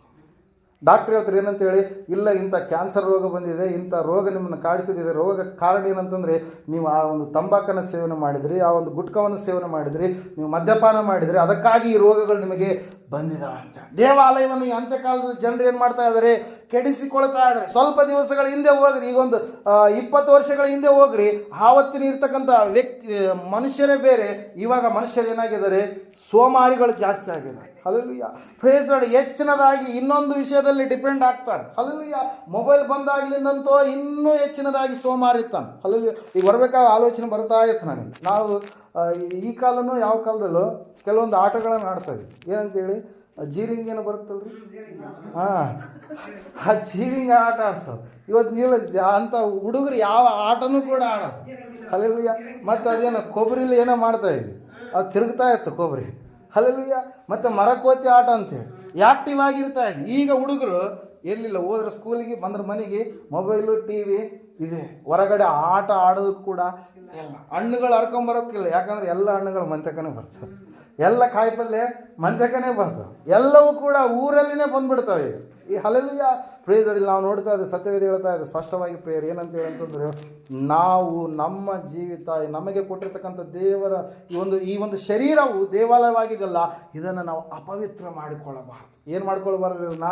ಡಾಕ್ಟ್ರ್ ಹೇಳ್ತಾರೆ ಏನಂತೇಳಿ, ಇಲ್ಲ ಇಂಥ ಕ್ಯಾನ್ಸರ್ ರೋಗ ಬಂದಿದೆ, ಇಂಥ ರೋಗ ನಿಮ್ಮನ್ನು ಕಾಡಿಸಿದೆ. ರೋಗ ಕಾರಣ ಏನಂತಂದರೆ ನೀವು ಆ ಒಂದು ತಂಬಾಕನ್ನು ಸೇವನೆ ಮಾಡಿದ್ರಿ, ಆ ಒಂದು ಗುಟ್ಕವನ್ನು ಸೇವನೆ ಮಾಡಿದ್ರಿ, ನೀವು ಮದ್ಯಪಾನ ಮಾಡಿದ್ರಿ, ಅದಕ್ಕಾಗಿ ಈ ರೋಗಗಳು ನಿಮಗೆ ಬಂದಿದ್ದಾವೆ ಅಂತ. ದೇವಾಲಯವನ್ನು ಈ ಅಂತ್ಯಕಾಲದ ಜನರು ಏನು ಮಾಡ್ತಾ ಇದ್ದಾರೆ, ಕೆಡಿಸಿಕೊಳ್ತಾ ಇದ್ದಾರೆ. ಸ್ವಲ್ಪ ದಿವಸಗಳ ಹಿಂದೆ ಹೋಗ್ರಿ, ಈಗೊಂದು 20 ವರ್ಷಗಳ ಹಿಂದೆ ಹೋಗ್ರಿ, ಆವತ್ತಿನ ಇರ್ತಕ್ಕಂಥ ಮನುಷ್ಯರೇ ಬೇರೆ, ಇವಾಗ ಮನುಷ್ಯರು ಏನಾಗಿದ್ದಾರೆ, ಸೋಮಾರಿಗಳು ಜಾಸ್ತಿ ಆಗಿದ್ದಾರೆ. ಹಲ್ಲೆಲೂಯಾ. Praise Lord. ಹೆಚ್ಚಿನದಾಗಿ ಇನ್ನೊಂದು ವಿಷಯದಲ್ಲಿ ಡಿಪೆಂಡ್ ಆಗ್ತಾರೆ. ಹಲ್ಲೆಲೂಯಾ. ಮೊಬೈಲ್ ಬಂದಾಗ್ಲಿಂದಂತೂ ಇನ್ನೂ ಹೆಚ್ಚಿನದಾಗಿ ಸೋಮಾರಿತಾನೆ. ಹಲ್ಲೆಲೂಯಾ. ಈಗ ಬರಬೇಕಾದ ಆಲೋಚನೆ ಬರ್ತಾ ಇತ್ತು ನನಗೆ. ನಾವು ಈ ಕಾಲನೂ ಯಾವ ಕಾಲದಲ್ಲೂ ಕೆಲವೊಂದು ಆಟಗಳನ್ನು ಆಡ್ತಾ ಇದ್ವಿ. ಏನಂತೇಳಿ, ಜೀರಿಂಗ್ ಏನೋ ಬರುತ್ತಲ್ರಿ, ಆ ಜೀರಿಂಗ್ ಆಟ ಆಡ್ಸೋದು. ಇವತ್ತು ನೀವು ಅಂಥ ಹುಡುಗರು ಯಾವ ಆಟನೂ ಕೂಡ ಆಡೋದು. ಹಲ್ಲೆಲೂಯಾ. ಮತ್ತು ಅದೇನೋ ಕೊಬ್ಬರಿಲಿ ಏನೋ ಮಾಡ್ತಾ ಇದ್ವಿ, ಅದು ತಿರುಗ್ತಾ ಇತ್ತು ಕೊಬ್ಬರಿ. ಹಲ್ಲೆಲೂಯಾ. ಮತ್ತು ಮರಕೋತಿ ಆಟ ಅಂತೇಳಿ ಆ್ಯಕ್ಟಿವ್ ಆಗಿರ್ತಾ ಇದ್ವಿ. ಈಗ ಹುಡುಗರು ಎಲ್ಲಿಲ್ಲ, ಹೋದ್ರೆ ಸ್ಕೂಲಿಗೆ, ಬಂದ್ರೆ ಮನೆಗೆ ಮೊಬೈಲು, ಟಿ ವಿ ಇದೆ. ಹೊರಗಡೆ ಆಟ ಆಡೋದಕ್ಕೆ ಕೂಡ ಇಲ್ಲ. ಹಣ್ಣುಗಳು ಹರ್ಕೊಂಬರೋಕ್ಕಿಲ್ಲ, ಯಾಕಂದರೆ ಎಲ್ಲ ಹಣ್ಣುಗಳು ಮಂತಕನೇ ಬರ್ತವೆ, ಎಲ್ಲ ಕಾಯಿಪಲ್ಯ ಮಂತಕನೇ ಬರ್ತವೆ, ಎಲ್ಲವೂ ಕೂಡ ಊರಲ್ಲಿನೇ ಬಂದ್ಬಿಡ್ತವೆ ಈ ಹಲ್ಲೆಲೂಯಾ. Praise lord. ನಾವು ನೋಡ್ತಾ ಇದ್ದೆ, ಸತ್ಯವೇದ ಹೇಳ್ತಾ ಇದೆ ಸ್ಪಷ್ಟವಾಗಿ ಪ್ರೇಯರ್ ಏನಂತೇಳಿ ಅಂತಂದರೆ, ನಾವು ನಮ್ಮ ಜೀವಿತ ನಮಗೆ ಕೊಟ್ಟಿರ್ತಕ್ಕಂಥ ದೇವರ ಈ ಒಂದು ಶರೀರವು ದೇವಾಲಯವಾಗಿದೆಯಲ್ಲ, ಇದನ್ನು ನಾವು ಅಪವಿತ್ರ ಮಾಡಿಕೊಳ್ಳಬಾರ್ದು. ಏನು ಮಾಡ್ಕೊಳ್ಬಾರ್ದು, ಇದನ್ನು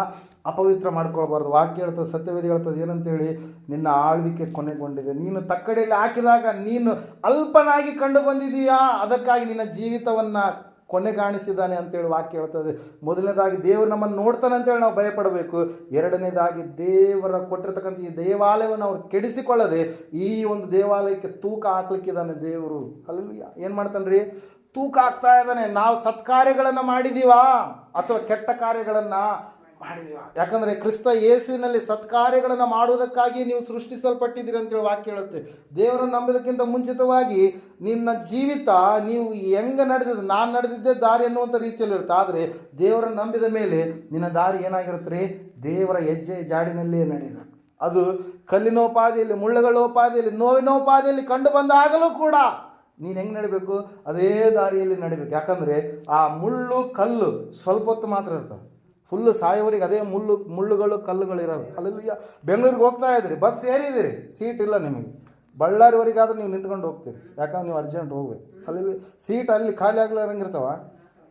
ಅಪವಿತ್ರ ಮಾಡ್ಕೊಳ್ಬಾರ್ದು. ವಾಕ್ಯ ಹೇಳ್ತದೆ, ಸತ್ಯವೇದ ಹೇಳ್ತದೆ ಏನಂತೇಳಿ, ನಿನ್ನ ಆಳ್ವಿಕೆ ಕೊನೆಗೊಂಡಿದೆ. ನೀನು ತಕ್ಕಡಿಯಲ್ಲಿ ಹಾಕಿದಾಗ ನೀನು ಅಲ್ಪನಾಗಿ ಕಂಡು ಬಂದಿದೀಯಾ, ಅದಕ್ಕಾಗಿ ನಿನ್ನ ಜೀವಿತವನ್ನು ಕೊನೆಗಾಣಿಸಿದ್ದಾನೆ ಅಂತೇಳಿ ವಾಕ್ಯ ಹೇಳ್ತದೆ. ಮೊದಲನೇದಾಗಿ ದೇವರು ನಮ್ಮನ್ನು ನೋಡ್ತಾನೆ ಅಂತೇಳಿ ನಾವು ಭಯಪಡಬೇಕು. ಎರಡನೇದಾಗಿ ದೇವರ ಕೊಟ್ಟಿರ್ತಕ್ಕಂಥ ಈ ದೇವಾಲಯವನ್ನು ಅವ್ರು ಕೆಡಿಸಿಕೊಳ್ಳದೆ ಈ ಒಂದು ದೇವಾಲಯಕ್ಕೆ ತೂಕ ಹಾಕ್ಲಿಕ್ಕಿದ್ದಾನೆ ದೇವರು. ಹಲ್ಲೆಲೂಯಾ. ಏನು ಮಾಡ್ತಾನೆ ರೀ, ತೂಕ ಹಾಕ್ತಾ ಇದ್ದಾನೆ. ನಾವು ಸತ್ಕಾರ್ಯಗಳನ್ನು ಮಾಡಿದೀವಾ ಅಥವಾ ಕೆಟ್ಟ ಕಾರ್ಯಗಳನ್ನು ಮಾಡಿದೀವ? ಯಾಕಂದರೆ ಕ್ರಿಸ್ತ ಯೇಸುವಿನಲ್ಲಿ ಸತ್ಕಾರ್ಯಗಳನ್ನು ಮಾಡುವುದಕ್ಕಾಗಿ ನೀವು ಸೃಷ್ಟಿಸಲ್ಪಟ್ಟಿದ್ದೀರಿ ಅಂತೇಳಿ ವಾಕ್ಯ ಹೇಳುತ್ತೆ. ದೇವರನ್ನು ನಂಬೋದಕ್ಕಿಂತ ಮುಂಚಿತವಾಗಿ ನಿನ್ನ ಜೀವಿತ ನೀವು ಹೆಂಗೆ ನಡೆದಿದ್ದು, ನಾನು ನಡೆದಿದ್ದೇ ದಾರಿ ಅನ್ನುವಂಥ ರೀತಿಯಲ್ಲಿ ಇರುತ್ತೆ. ಆದರೆ ದೇವರನ್ನು ನಂಬಿದ ಮೇಲೆ ನಿನ್ನ ದಾರಿ ಏನಾಗಿರುತ್ತೆ ರೀ, ದೇವರ ಹೆಜ್ಜೆ ಜಾಡಿನಲ್ಲೇ ನಡೀಬೇಕು. ಅದು ಕಲ್ಲಿನೋಪಾದಿಯಲ್ಲಿ, ಮುಳ್ಳುಗಳೋಪಾದಿಯಲ್ಲಿ, ನೋವಿನೋಪಾದಿಯಲ್ಲಿ ಕಂಡು ಬಂದಾಗಲೂ ಕೂಡ ನೀನು ಹೆಂಗೆ ನಡಿಬೇಕು, ಅದೇ ದಾರಿಯಲ್ಲಿ ನಡಿಬೇಕು. ಯಾಕಂದರೆ ಆ ಮುಳ್ಳು ಕಲ್ಲು ಸ್ವಲ್ಪ ಹೊತ್ತು ಮಾತ್ರ ಇರ್ತವೆ, ಫುಲ್ಲು ಸಾಯೋವರಿಗೆ ಅದೇ ಮುಳ್ಳುಗಳು ಕಲ್ಲುಗಳು ಇರೋದು. ಹಲ್ಲೆಲೂಯಾ. ಬೆಂಗಳೂರಿಗೆ ಹೋಗ್ತಾ ಇದ್ದೀರಿ, ಬಸ್ ಏರಿದ್ದೀರಿ, ಸೀಟ್ ಇಲ್ಲ ನಿಮಗೆ. ಬಳ್ಳಾರಿವರೆಗಾದ್ರೆ ನೀವು ನಿಂತ್ಕೊಂಡು ಹೋಗ್ತೀರಿ, ಯಾಕಂದ್ರೆ ನೀವು ಅರ್ಜೆಂಟ್ ಹೋಗ್ಬೇಕು. ಹಲ್ಲೆಲೂಯಾ. ಸೀಟ್ ಅಲ್ಲಿ ಖಾಲಿ ಆಗ್ಲಾರಂಗಿರ್ತಾವ,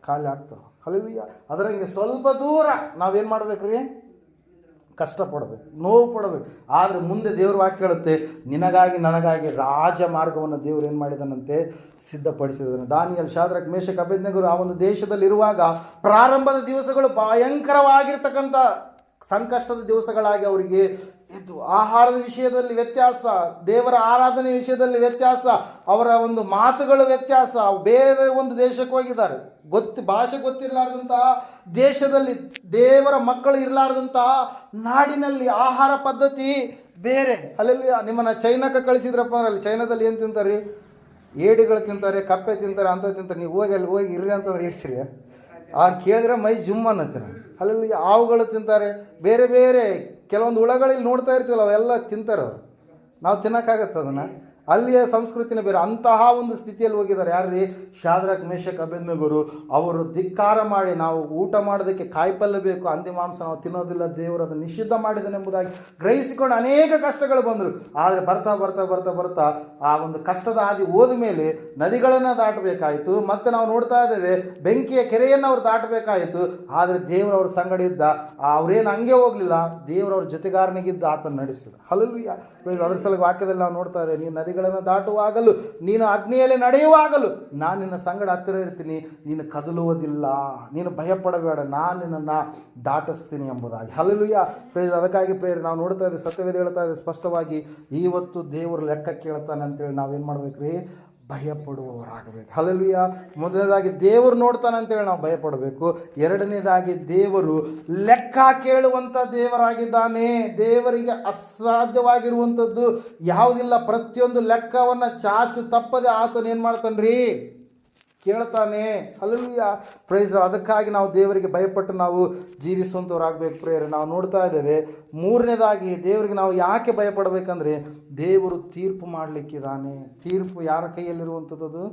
ಖಾಲಿ ಆಗ್ತಾವೆ. ಹಲ್ಲೆಲೂಯಾ. ಅದರಂಗೆ ಸ್ವಲ್ಪ ದೂರ ನಾವೇನು ಮಾಡ್ಬೇಕು ರೀ, ಕಷ್ಟಪಡಬೇಕು, ನೋವು ಪಡಬೇಕು. ಆದರೆ ಮುಂದೆ ದೇವ್ರ ವಾಕ್ಯ ಹೇಳುತ್ತೆ, ನಿನಗಾಗಿ ನನಗಾಗಿ ರಾಜ ಮಾರ್ಗವನ್ನು ದೇವರು ಏನು ಮಾಡಿದನಂತೆ, ಸಿದ್ಧಪಡಿಸಿದನು. ದಾನಿಯೇಲ್, ಶಾದ್ರಕ್, ಮೇಷಕ್, ಅಬೇದ್ನೆಗೋ ಆ ಒಂದು ದೇಶದಲ್ಲಿರುವಾಗ ಪ್ರಾರಂಭದ ದಿವಸಗಳು ಭಯಂಕರವಾಗಿರ್ತಕ್ಕಂಥ ಸಂಕಷ್ಟದ ದಿವಸಗಳಾಗಿ ಅವರಿಗೆ ಇದ್ದು, ಆಹಾರದ ವಿಷಯದಲ್ಲಿ ವ್ಯತ್ಯಾಸ, ದೇವರ ಆರಾಧನೆ ವಿಷಯದಲ್ಲಿ ವ್ಯತ್ಯಾಸ, ಅವರ ಒಂದು ಮಾತುಗಳು ವ್ಯತ್ಯಾಸ. ಬೇರೆ ಒಂದು ದೇಶಕ್ಕೆ ಹೋಗಿದ್ದಾರೆ, ಭಾಷೆ ಗೊತ್ತಿರಲಾರ್ದಂತಹ ದೇಶದಲ್ಲಿ, ದೇವರ ಮಕ್ಕಳು ಇರಲಾರ್ದಂತಹ ನಾಡಿನಲ್ಲಿ ಆಹಾರ ಪದ್ಧತಿ ಬೇರೆ. ಅಲ್ಲೆಲ್ಲಿ ನಿಮ್ಮನ್ನು ಚೈನಾಕ್ಕೆ ಕಳಿಸಿದ್ರಪ್ಪ ಅಂದ್ರೆ ಅಲ್ಲಿ ಚೈನಾದಲ್ಲಿ ಏನು ತಿಂತಾರೆ, ಏಡಿಗಳು ತಿಂತಾರೆ, ಕಪ್ಪೆ ತಿಂತಾರೆ, ಅಂತ ತಿಂತಾರೆ. ನೀವು ಹೋಗಿ ಅಲ್ಲಿ ಹೋಗಿ ಇರ್ರಿ ಅಂತಂದ್ರೆ ಇರ್ಸಿರಿ, ಅವ್ರು ಕೇಳಿದ್ರೆ ಮೈ ಜುಮ್ ಅನ್ನತ್ತಾರೆ. ಅಲ್ಲಿ ಹಾವುಗಳು ತಿಂತಾರೆ, ಬೇರೆ ಬೇರೆ ಕೆಲವೊಂದು ಹುಳಗಳಲ್ಲಿ ನೋಡ್ತಾ ಇರ್ತೀವಲ್ಲ, ಅವೆಲ್ಲ ತಿಂತಾರೆ ಅವರು. ನಾವು ತಿನ್ನೋಕ್ಕಾಗತ್ತೆ ಅದನ್ನು? ಅಲ್ಲಿಯ ಸಂಸ್ಕೃತಿನೇ ಬೇರೆ. ಅಂತಹ ಒಂದು ಸ್ಥಿತಿಯಲ್ಲಿ ಹೋಗಿದ್ದಾರೆ. ಯಾರ್ರೀ? ಶಾದ್ರಕ್, ಮೇಷಕ್, ಅಬೇದ್ನೆಗೋರು. ಅವರು ಧಿಕ್ಕಾರ ಮಾಡಿ, ನಾವು ಊಟ ಮಾಡೋದಕ್ಕೆ ಕಾಯಿಪಲ್ಯ ಬೇಕು, ಹಂದಿ ಮಾಂಸ ನಾವು ತಿನ್ನೋದಿಲ್ಲ, ದೇವರು ಅದನ್ನು ನಿಷಿದ್ಧ ಮಾಡಿದನೆಂಬುದಾಗಿ ಗ್ರಹಿಸಿಕೊಂಡು ಅನೇಕ ಕಷ್ಟಗಳು ಬಂದರು. ಆದರೆ ಬರ್ತಾ ಬರ್ತಾ ಬರ್ತಾ ಬರ್ತಾ ಆ ಒಂದು ಕಷ್ಟದ ಹಾದಿ ಹೋದ ಮೇಲೆ ನದಿಗಳನ್ನು ದಾಟಬೇಕಾಯಿತು. ಮತ್ತೆ ನಾವು ನೋಡ್ತಾ ಇದ್ದೇವೆ ಬೆಂಕಿಯ ಕೆರೆಯನ್ನು ಅವ್ರು ದಾಟಬೇಕಾಯಿತು. ಆದರೆ ದೇವರು ಅವ್ರ ಸಂಗಡ ಇದ್ದ. ಅವ್ರೇನು ಹಂಗೆ ಹೋಗಲಿಲ್ಲ, ದೇವರವ್ರ ಜೊತೆಗಾರನಿಗಿದ್ದ, ಆತನ ನಡೆಸಿದ. ಹಲ್ಲೆಲೂಯಾ. ಅದರ ಸಲುವಾಗಿ ವಾಕ್ಯದಲ್ಲಿ ನಾವು ನೋಡ್ತಾ ಇದ್ದೇವೆ, ನೀನು ನದಿಗಳನ್ನು ದಾಟುವಾಗಲೂ, ನೀನು ಅಗ್ನಿಯಲ್ಲಿ ನಡೆಯುವಾಗಲೂ ನಾನು ನಿನ್ನ ಸಂಗಡ ಹತ್ತಿರ ಇರ್ತೀನಿ, ನೀನು ಕದಲುವುದಿಲ್ಲ, ನೀನು ಭಯಪಡಬೇಡ, ನಾನು ನಿನ್ನನ್ನು ದಾಟಿಸ್ತೀನಿ ಎಂಬುದಾಗಿ. ಹಲ್ಲೆಲೂಯಾ. ಪ್ರೇರ್ ಅದಕ್ಕಾಗಿ ಪ್ರೇರ್ ನಾವು ನೋಡ್ತಾ ಇದ್ದೇವೆ, ಸತ್ಯವೇದ ಹೇಳ್ತಾ ಇದೆ ಸ್ಪಷ್ಟವಾಗಿ, ಇವತ್ತು ದೇವರು ಲೆಕ್ಕ ಕೇಳ್ತಾನೆ ಅಂತೇಳಿ ನಾವೇನು ಮಾಡ್ಬೇಕ್ರಿ? ಭಯಪಡುವವರಾಗಬೇಕು. ಹಲ್ಲೆಲೂಯಾ. ಮೊದಲನೇದಾಗಿ ದೇವರು ನೋಡ್ತಾನೆ ಅಂತೇಳಿ ನಾವು ಭಯಪಡಬೇಕು. ಎರಡನೇದಾಗಿ ದೇವರು ಲೆಕ್ಕ ಕೇಳುವಂಥ ದೇವರಾಗಿದ್ದಾನೆ. ದೇವರಿಗೆ ಅಸಾಧ್ಯವಾಗಿರುವಂಥದ್ದು ಯಾವುದಿಲ್ಲ. ಪ್ರತಿಯೊಂದು ಲೆಕ್ಕವನ್ನು ಚಾಚು ತಪ್ಪದೆ ಆತನ ಏನು ಮಾಡ್ತಾನ್ರಿ? ಕೇಳ್ತಾನೆ. ಹಲ್ಲೆಲೂಯಾ. ಪ್ರೈಸ್. ಅದಕ್ಕಾಗಿ ನಾವು ದೇವರಿಗೆ ಭಯಪಟ್ಟು ನಾವು ಜೀವಿಸುವಂಥವ್ರಾಗಬೇಕು. ಪ್ರೇಯರ್ ನಾವು ನೋಡ್ತಾ ಇದ್ದೇವೆ. ಮೂರನೇದಾಗಿ ದೇವರಿಗೆ ನಾವು ಯಾಕೆ ಭಯಪಡಬೇಕಂದ್ರೆ, ದೇವರು ತೀರ್ಪು ಮಾಡಲಿಕ್ಕಿದ್ದಾನೆ. ತೀರ್ಪು ಯಾರ ಕೈಯಲ್ಲಿರುವಂಥದ್ದು?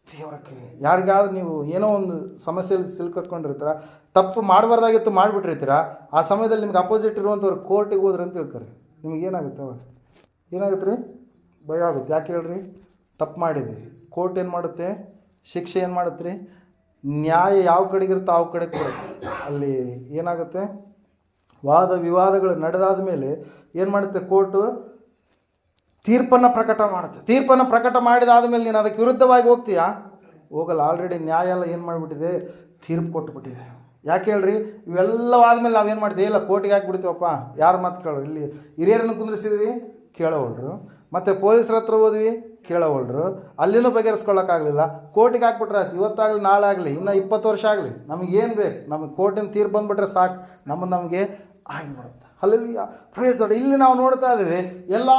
ದೇವರ ಕೈ. ಯಾರಿಗಾದ್ರೂ ನೀವು ಏನೋ ಒಂದು ಸಮಸ್ಯೆಯಲ್ಲಿ ಸಿಲ್ಕೊಂಡಿರ್ತೀರ, ತಪ್ಪು ಮಾಡಬಾರ್ದಾಗಿತ್ತು ಮಾಡಿಬಿಟ್ಟಿರ್ತೀರ, ಆ ಸಮಯದಲ್ಲಿ ನಿಮ್ಗೆ ಅಪೋಸಿಟ್ ಇರುವಂಥವ್ರು ಕೋರ್ಟಿಗೆ ಹೋದ್ರಿ ಅಂತ ತಿಳ್ಕೊರಿ, ನಿಮ್ಗೆ ಏನಾಗುತ್ತೆ? ಅವಾಗ ಏನಾಗುತ್ತೆ ರೀ? ಭಯ ಆಗುತ್ತೆ. ಯಾಕೆ ಹೇಳ್ರಿ? ತಪ್ಪು ಮಾಡಿದ್ವಿ. ಕೋರ್ಟ್ ಏನು ಮಾಡುತ್ತೆ? ಶಿಕ್ಷೆ ಏನು ಮಾಡುತ್ತೆ ರೀ? ನ್ಯಾಯ ಯಾವ ಕಡೆಗಿರುತ್ತೆ ಆ ಕಡೆಗೆ ಕೊಡುತ್ತೆ. ಅಲ್ಲಿ ಏನಾಗುತ್ತೆ? ವಾದ ವಿವಾದಗಳು ನಡೆದಾದ ಮೇಲೆ ಏನು ಮಾಡುತ್ತೆ? ಕೋರ್ಟು ತೀರ್ಪನ್ನು ಪ್ರಕಟ ಮಾಡುತ್ತೆ. ತೀರ್ಪನ್ನು ಪ್ರಕಟ ಮಾಡಿದಾದ ಮೇಲೆ ನೀನು ಅದಕ್ಕೆ ವಿರುದ್ಧವಾಗಿ ಹೋಗ್ತೀಯಾ? ಹೋಗಲ್ಲ. ಆಲ್ರೆಡಿ ನ್ಯಾಯ ಎಲ್ಲ ಏನು ಮಾಡಿಬಿಟ್ಟಿದೆ? ತೀರ್ಪು ಕೊಟ್ಟುಬಿಟ್ಟಿದೆ. ಯಾಕೆ ಹೇಳ್ರಿ? ಇವೆಲ್ಲವಾದ್ಮೇಲೆ ನಾವೇನು ಮಾಡ್ತೀವಿ? ಇಲ್ಲ ಕೋರ್ಟಿಗೆ ಹಾಕಿಬಿಡ್ತೀವಪ್ಪ, ಯಾರು ಮಾತು ಕೇಳೋ. ಇಲ್ಲಿ ಹಿರಿಯರನ್ನು ಕುಂದ್ರಿಸಿದ್ವಿ, ಕೇಳೋವಲ್ರು. ಮತ್ತು ಪೊಲೀಸರ ಹತ್ರ ಹೋದ್ವಿ, ಕೇಳೋವಲ್ರು. ಅಲ್ಲಿನೂ ಬಗೆಹರಿಸ್ಕೊಳ್ಳೋಕ್ಕಾಗಲಿಲ್ಲ, ಕೋರ್ಟಿಗೆ ಹಾಕ್ಬಿಟ್ರೆ ಆಯ್ತು. ಇವತ್ತಾಗಲಿ ನಾಳೆ ಆಗಲಿ ಇನ್ನು 20 ವರ್ಷ ಆಗಲಿ, ನಮಗೇನು ಬೇಕು? ನಮಗೆ ಕೋರ್ಟಿನ ತೀರ್ಪು ಬಂದುಬಿಟ್ರೆ ಸಾಕು, ನಮಗೆ ಆಗಿಬಿಡುತ್ತೆ. ಹಲ್ಲೆಲೂಯಾ. Praise Lord. ಇಲ್ಲಿ ನಾವು ನೋಡ್ತಾ ಇದ್ದೀವಿ, ಎಲ್ಲ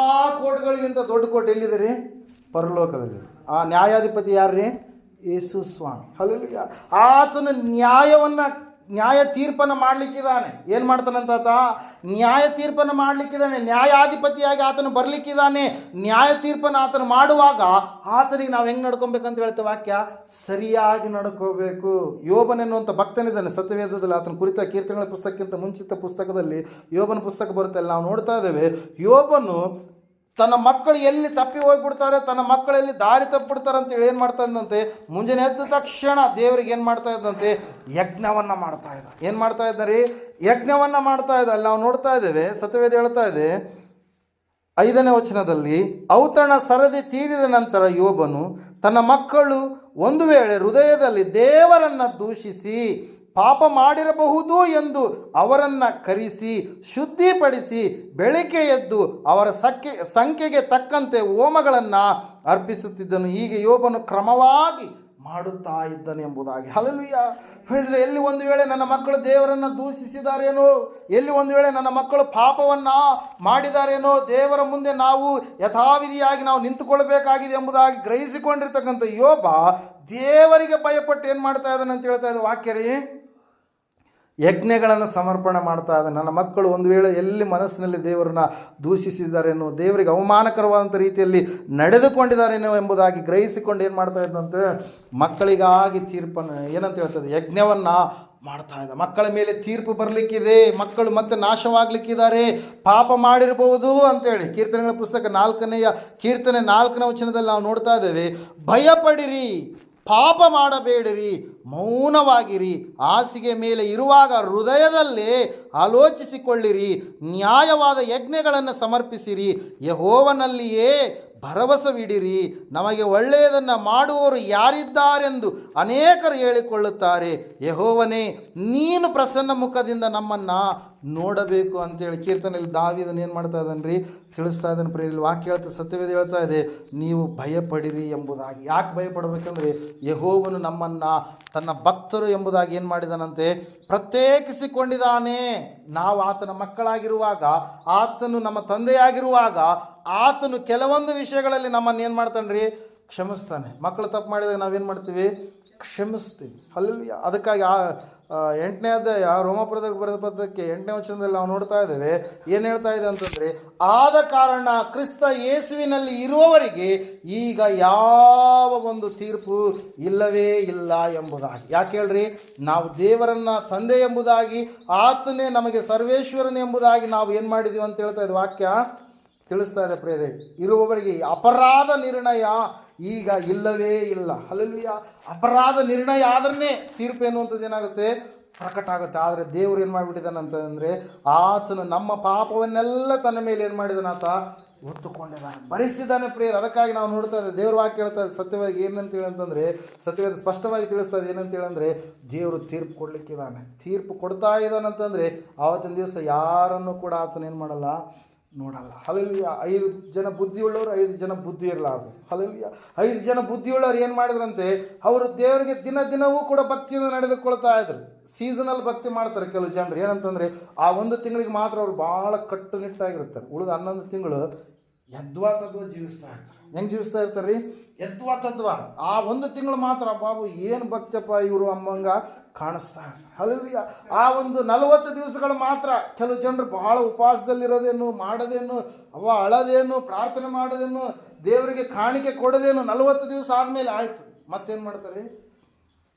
ಕೋರ್ಟ್ಗಳಿಗಿಂತ ದೊಡ್ಡ ಕೋರ್ಟ್ ಎಲ್ಲಿದೆ ರೀ? ಪರಲೋಕದಲ್ಲಿ. ಆ ನ್ಯಾಯಾಧಿಪತಿ ಯಾರು ರೀ? ಯೇಸು ಸ್ವಾಮಿ. ಹಲ್ಲೆಲೂಯಾ. ಆತನ ನ್ಯಾಯ ತೀರ್ಪನ್ನು ಮಾಡಲಿಕ್ಕಿದ್ದಾನೆ. ಏನು ಮಾಡ್ತಾನಂತ? ನ್ಯಾಯ ತೀರ್ಪನ್ನು ಮಾಡಲಿಕ್ಕಿದ್ದಾನೆ. ನ್ಯಾಯಾಧಿಪತಿಯಾಗಿ ಆತನು ಬರಲಿಕ್ಕಿದ್ದಾನೆ. ನ್ಯಾಯ ತೀರ್ಪನ್ನು ಆತನು ಮಾಡುವಾಗ ಆತನಿಗೆ ನಾವು ಹೆಂಗೆ ನಡ್ಕೊಬೇಕಂತ ಹೇಳ್ತೇವೆ ವಾಕ್ಯ? ಸರಿಯಾಗಿ ನಡ್ಕೋಬೇಕು. ಯೋಬನೆನ್ನುವಂಥ ಭಕ್ತನಿದ್ದಾನೆ ಸತ್ಯವೇದದಲ್ಲಿ. ಆತನ ಕುರಿತ ಕೀರ್ತನೆಗಳ ಪುಸ್ತಕಕ್ಕಿಂತ ಮುಂಚಿತ ಪುಸ್ತಕದಲ್ಲಿ ಯೋಬನ ಪುಸ್ತಕ ಬರುತ್ತೆ. ಅಲ್ಲಿ ನಾವು ನೋಡ್ತಾ ಇದ್ದೇವೆ, ಯೋಬನು ತನ್ನ ಮಕ್ಕಳು ಎಲ್ಲಿ ತಪ್ಪಿ ಹೋಗ್ಬಿಡ್ತಾರೆ, ತನ್ನ ಮಕ್ಕಳಲ್ಲಿ ದಾರಿ ತಪ್ಪಿಬಿಡ್ತಾರೆ ಅಂತೇಳಿ ಏನು ಮಾಡ್ತಾ ಇದ್ದಂತೆ? ಮುಂಜಾನೆ ಎದ್ದ ತಕ್ಷಣ ದೇವರಿಗೆ ಏನು ಮಾಡ್ತಾ ಇದ್ದಂತೆ? ಯಜ್ಞವನ್ನು ಮಾಡ್ತಾ ಇದ್ದ. ಏನು ಮಾಡ್ತಾ ಇದ್ದಾರೆ? ಯಜ್ಞವನ್ನು ಮಾಡ್ತಾ ಇದ್ದ. ಅಲ್ಲಿ ನಾವು ನೋಡ್ತಾ ಇದ್ದೇವೆ, ಸತ್ಯವೇದ ಹೇಳ್ತಾ ಇದೆ 5ನೇ ವಚನದಲ್ಲಿ, ಔತಣ ಸರದಿ ತೀರಿದ ನಂತರ ಯೋಬನು ತನ್ನ ಮಕ್ಕಳು ಒಂದು ವೇಳೆ ಹೃದಯದಲ್ಲಿ ದೇವರನ್ನು ದೂಷಿಸಿ ಪಾಪ ಮಾಡಿರಬಹುದು ಎಂದು ಅವರನ್ನು ಕರೆಸಿ ಶುದ್ಧಿಪಡಿಸಿ ಬೆಳಿಗ್ಗೆ ಎದ್ದು ಅವರ ಸಂಖ್ಯೆಗೆ ತಕ್ಕಂತೆ ಹೋಮಗಳನ್ನು ಅರ್ಪಿಸುತ್ತಿದ್ದನು. ಹೀಗೆ ಯೋಬನು ಕ್ರಮವಾಗಿ ಮಾಡುತ್ತಾ ಇದ್ದನು ಎಂಬುದಾಗಿ. ಹಲ್ಲೆಲೂಯಾ. ಎಲ್ಲಿ ಒಂದು ವೇಳೆ ನನ್ನ ಮಕ್ಕಳು ದೇವರನ್ನು ದೂಷಿಸಿದಾರೇನೋ, ಎಲ್ಲಿ ಒಂದು ವೇಳೆ ನನ್ನ ಮಕ್ಕಳು ಪಾಪವನ್ನು ಮಾಡಿದಾರೇನೋ, ದೇವರ ಮುಂದೆ ನಾವು ಯಥಾವಿಧಿಯಾಗಿ ನಾವು ನಿಂತುಕೊಳ್ಬೇಕಾಗಿದೆ ಎಂಬುದಾಗಿ ಗ್ರಹಿಸಿಕೊಂಡಿರ್ತಕ್ಕಂಥ ಯೋಬ ದೇವರಿಗೆ ಭಯಪಟ್ಟು ಏನು ಮಾಡ್ತಾ ಇದ್ದಾನೆ ಅಂತ ಹೇಳ್ತಾ ಇದ್ದ ವಾಕ್ಯ ರೀ? ಯಜ್ಞಗಳನ್ನು ಸಮರ್ಪಣೆ ಮಾಡ್ತಾ ಇದ್ದಾನೆ. ನನ್ನ ಮಕ್ಕಳು ಒಂದು ವೇಳೆ ಎಲ್ಲಿ ಮನಸ್ಸಿನಲ್ಲಿ ದೇವರನ್ನ ದೂಷಿಸಿದ್ದಾರೇನೋ, ದೇವರಿಗೆ ಅವಮಾನಕರವಾದಂಥ ರೀತಿಯಲ್ಲಿ ನಡೆದುಕೊಂಡಿದ್ದಾರೇನೋ ಎಂಬುದಾಗಿ ಗ್ರಹಿಸಿಕೊಂಡು ಏನು ಮಾಡ್ತಾ ಇದ್ದಂತೆ? ಮಕ್ಕಳಿಗಾಗಿ ತೀರ್ಪನ್ನು ಏನಂತ ಹೇಳ್ತದೆ? ಯಜ್ಞವನ್ನು ಮಾಡ್ತಾ ಇದ್ದ. ಮಕ್ಕಳ ಮೇಲೆ ತೀರ್ಪು ಬರಲಿಕ್ಕಿದೆ, ಮಕ್ಕಳು ಮತ್ತೆ ನಾಶವಾಗಲಿಕ್ಕಿದ್ದಾರೆ, ಪಾಪ ಮಾಡಿರಬಹುದು ಅಂತೇಳಿ ಕೀರ್ತನೆಗಳ ಪುಸ್ತಕ 4ನೇ ಕೀರ್ತನೆ 4ನೇ ವಚನದಲ್ಲಿ ನಾವು ನೋಡ್ತಾ ಇದ್ದೇವೆ. ಭಯಪಡಿರಿ, ಪಾಪ ಮಾಡಬೇಡಿರಿ, ಮೌನವಾಗಿರಿ, ಹಾಸಿಗೆ ಮೇಲೆ ಇರುವಾಗ ಹೃದಯದಲ್ಲೇ ಆಲೋಚಿಸಿಕೊಳ್ಳಿರಿ, ನ್ಯಾಯವಾದ ಯಜ್ಞಗಳನ್ನು ಸಮರ್ಪಿಸಿರಿ, ಯೆಹೋವನಲ್ಲಿಯೇ ಭರವಸವಿಡಿರಿ. ನಮಗೆ ಒಳ್ಳೆಯದನ್ನು ಮಾಡುವವರು ಯಾರಿದ್ದಾರೆಂದು ಅನೇಕರು ಹೇಳಿಕೊಳ್ಳುತ್ತಾರೆ. ಯೆಹೋವನೇ, ನೀನು ಪ್ರಸನ್ನ ಮುಖದಿಂದ ನಮ್ಮನ್ನು ನೋಡಬೇಕು ಅಂತೇಳಿ ಕೀರ್ತನೆಯಲ್ಲಿ ದಾವೀದನು ಏನು ಮಾಡ್ತಾ ಇದ್ದಾನೆ? ತಿಳಿಸ್ತಾ ಇದ್ದಾನೆ. ಪ್ರೇರಿಲ್ ವಾಕ್ಯ ಹೇಳ್ತಾ, ಸತ್ಯವೇದ ಹೇಳ್ತಾ ಇದೆ, ನೀವು ಭಯಪಡಿರಿ ಎಂಬುದಾಗಿ. ಯಾಕೆ ಭಯಪಡಬೇಕಂದ್ರೆ, ಯೆಹೋವನು ನಮ್ಮನ್ನು ತನ್ನ ಭಕ್ತರು ಎಂಬುದಾಗಿ ಏನು ಮಾಡಿದಾನಂತೆ? ಪ್ರತ್ಯೇಕಿಸಿಕೊಂಡಿದ್ದಾನೆ. ನಾವು ಆತನ ಮಕ್ಕಳಾಗಿರುವಾಗ, ಆತನು ನಮ್ಮ ತಂದೆಯಾಗಿರುವಾಗ, ಆತನು ಕೆಲವೊಂದು ವಿಷಯಗಳಲ್ಲಿ ನಮ್ಮನ್ನು ಏನು ಮಾಡ್ತಾನೆ? ಕ್ಷಮಿಸ್ತಾನೆ. ಮಕ್ಕಳು ತಪ್ಪು ಮಾಡಿದಾಗ ನಾವೇನು ಮಾಡ್ತೀವಿ? ಕ್ಷಮಿಸ್ತೀವಿ. ಹಲ್ಲೆಲೂಯಾ. ಅದಕ್ಕಾಗಿ 8ನೇ ಅಧ್ಯಾಯ ರೋಮಾಪುರದಲ್ಲಿ ಬರೆದ ಪದಕ್ಕೆ 8ನೇ ವಚನದಲ್ಲಿ ನಾವು ನೋಡ್ತಾ ಇದ್ದೇವೆ. ಏನು ಹೇಳ್ತಾ ಇದೆ ಅಂತಂದರೆ, ಆದ ಕಾರಣ ಕ್ರಿಸ್ತ ಯೇಸುವಿನಲ್ಲಿ ಇರುವವರಿಗೆ ಈಗ ಯಾವ ಒಂದು ತೀರ್ಪು ಇಲ್ಲವೇ ಇಲ್ಲ ಎಂಬುದಾಗಿ. ಯಾಕೆ ಹೇಳ್ರಿ? ನಾವು ದೇವರನ್ನ ತಂದೆ ಎಂಬುದಾಗಿ, ಆತನೇ ನಮಗೆ ಸರ್ವೇಶ್ವರನ್ ಎಂಬುದಾಗಿ ನಾವು ಏನು ಮಾಡಿದೀವಿ ಅಂತ ಹೇಳ್ತಾ ಇದೆ ವಾಕ್ಯ ತಿಳಿಸ್ತಾ ಇದೆ ಪ್ರೇರೆ. ಇರುವವರಿಗೆ ಅಪರಾಧ ನಿರ್ಣಯ ಈಗ ಇಲ್ಲವೇ ಇಲ್ಲ. ಹಲ್ಲೆಲೂಯಾ. ಅಪರಾಧ ನಿರ್ಣಯ ಆದ್ರೇ ತೀರ್ಪು ಎನ್ನುವಂಥದ್ದು ಏನಾಗುತ್ತೆ? ಪ್ರಕಟ ಆಗುತ್ತೆ. ಆದರೆ ದೇವರು ಏನು ಮಾಡಿಬಿಟ್ಟಿದ್ದಾನೆ ಅಂತಂದರೆ, ಆತನು ನಮ್ಮ ಪಾಪವನ್ನೆಲ್ಲ ತನ್ನ ಮೇಲೆ ಏನು ಮಾಡಿದಾನೆ? ಆತ ಹೊತ್ತುಕೊಂಡಿದ್ದಾನೆ, ಭರಿಸಿದ್ದಾನೆ ಪ್ರೇಯರ್. ಅದಕ್ಕಾಗಿ ನಾವು ನೋಡ್ತಾ ಇದ್ದೇವೆ ದೇವ್ರ ವಾಕ್ಯ ಹೇಳ್ತಾ ಇದೆ ಸತ್ಯವಾಗಿ ಏನಂತ ಹೇಳಂತಂದರೆ, ಸತ್ಯವಾದ ಸ್ಪಷ್ಟವಾಗಿ ತಿಳಿಸ್ತಾ ಇದೆ ಏನಂತ ಹೇಳಂದರೆ, ದೇವರು ತೀರ್ಪು ಕೊಡ್ಲಿಕ್ಕಿದ್ದಾನೆ. ತೀರ್ಪು ಕೊಡ್ತಾ ಇದ್ದಾನಂತಂದರೆ ಆವತ್ತಿನ ದಿವಸ ಯಾರನ್ನು ಕೂಡ ಆತನ ಏನು ಮಾಡಲ್ಲ? ನೋಡಲ್ಲ. ಹಲ್ಲೆಲೂಯಾ. 5 ಜನ ಬುದ್ಧಿಯುಳ್ಳವರು, 5 ಜನ ಬುದ್ಧಿ ಇರಲಾರದು. ಹಲ್ಲೆಲೂಯಾ. 5 ಜನ ಬುದ್ಧಿಯುಳ್ಳವರು ಏನು ಮಾಡಿದ್ರಂತೆ? ಅವರು ದೇವರಿಗೆ ದಿನವೂ ಕೂಡ ಭಕ್ತಿಯನ್ನು ನಡೆದುಕೊಳ್ತಾ ಇದ್ರು. ಸೀಸನಲ್ ಭಕ್ತಿ ಮಾಡ್ತಾರೆ ಕೆಲವು ಜನರು. ಏನಂತಂದರೆ, ಆ ಒಂದು ತಿಂಗಳಿಗೆ ಮಾತ್ರ ಅವರು ಭಾಳ ಕಟ್ಟುನಿಟ್ಟಾಗಿರ್ತಾರೆ. ಉಳಿದ 11 ತಿಂಗಳು ಯದ್ವಾ ತದ್ವಾ ಜೀವಿಸ್ತಾ ಇರ್ತಾರೆ. ಹೆಂಗೆ ಜೀವಿಸ್ತಾ ಇರ್ತಾರೆ ರೀ? ಯದ್ವಾ ತದ್ವಾ. ಆ ಒಂದು ತಿಂಗಳು ಮಾತ್ರ ಬಾಬು ಏನು ಭಕ್ತಪ್ಪ ಇವರು ಅಮ್ಮಂಗ ಕಾಣಿಸ್ತಾ ಇರ್ತಾರೆ. ಹಲ್ಲೆಲೂಯಾ. ಆ ಒಂದು 40 ದಿವಸಗಳು ಮಾತ್ರ ಕೆಲವು ಜನರು ಬಹಳ ಉಪವಾಸದಲ್ಲಿರೋದೇನು, ಮಾಡೋದೇನು, ಅಳದೇನು, ಪ್ರಾರ್ಥನೆ ಮಾಡೋದೇನು, ದೇವರಿಗೆ ಕಾಣಿಕೆ ಕೊಡೋದೇನು, 40 ದಿವಸ ಆದಮೇಲೆ ಆಯಿತು. ಮತ್ತೇನು ಮಾಡ್ತಾರೆ?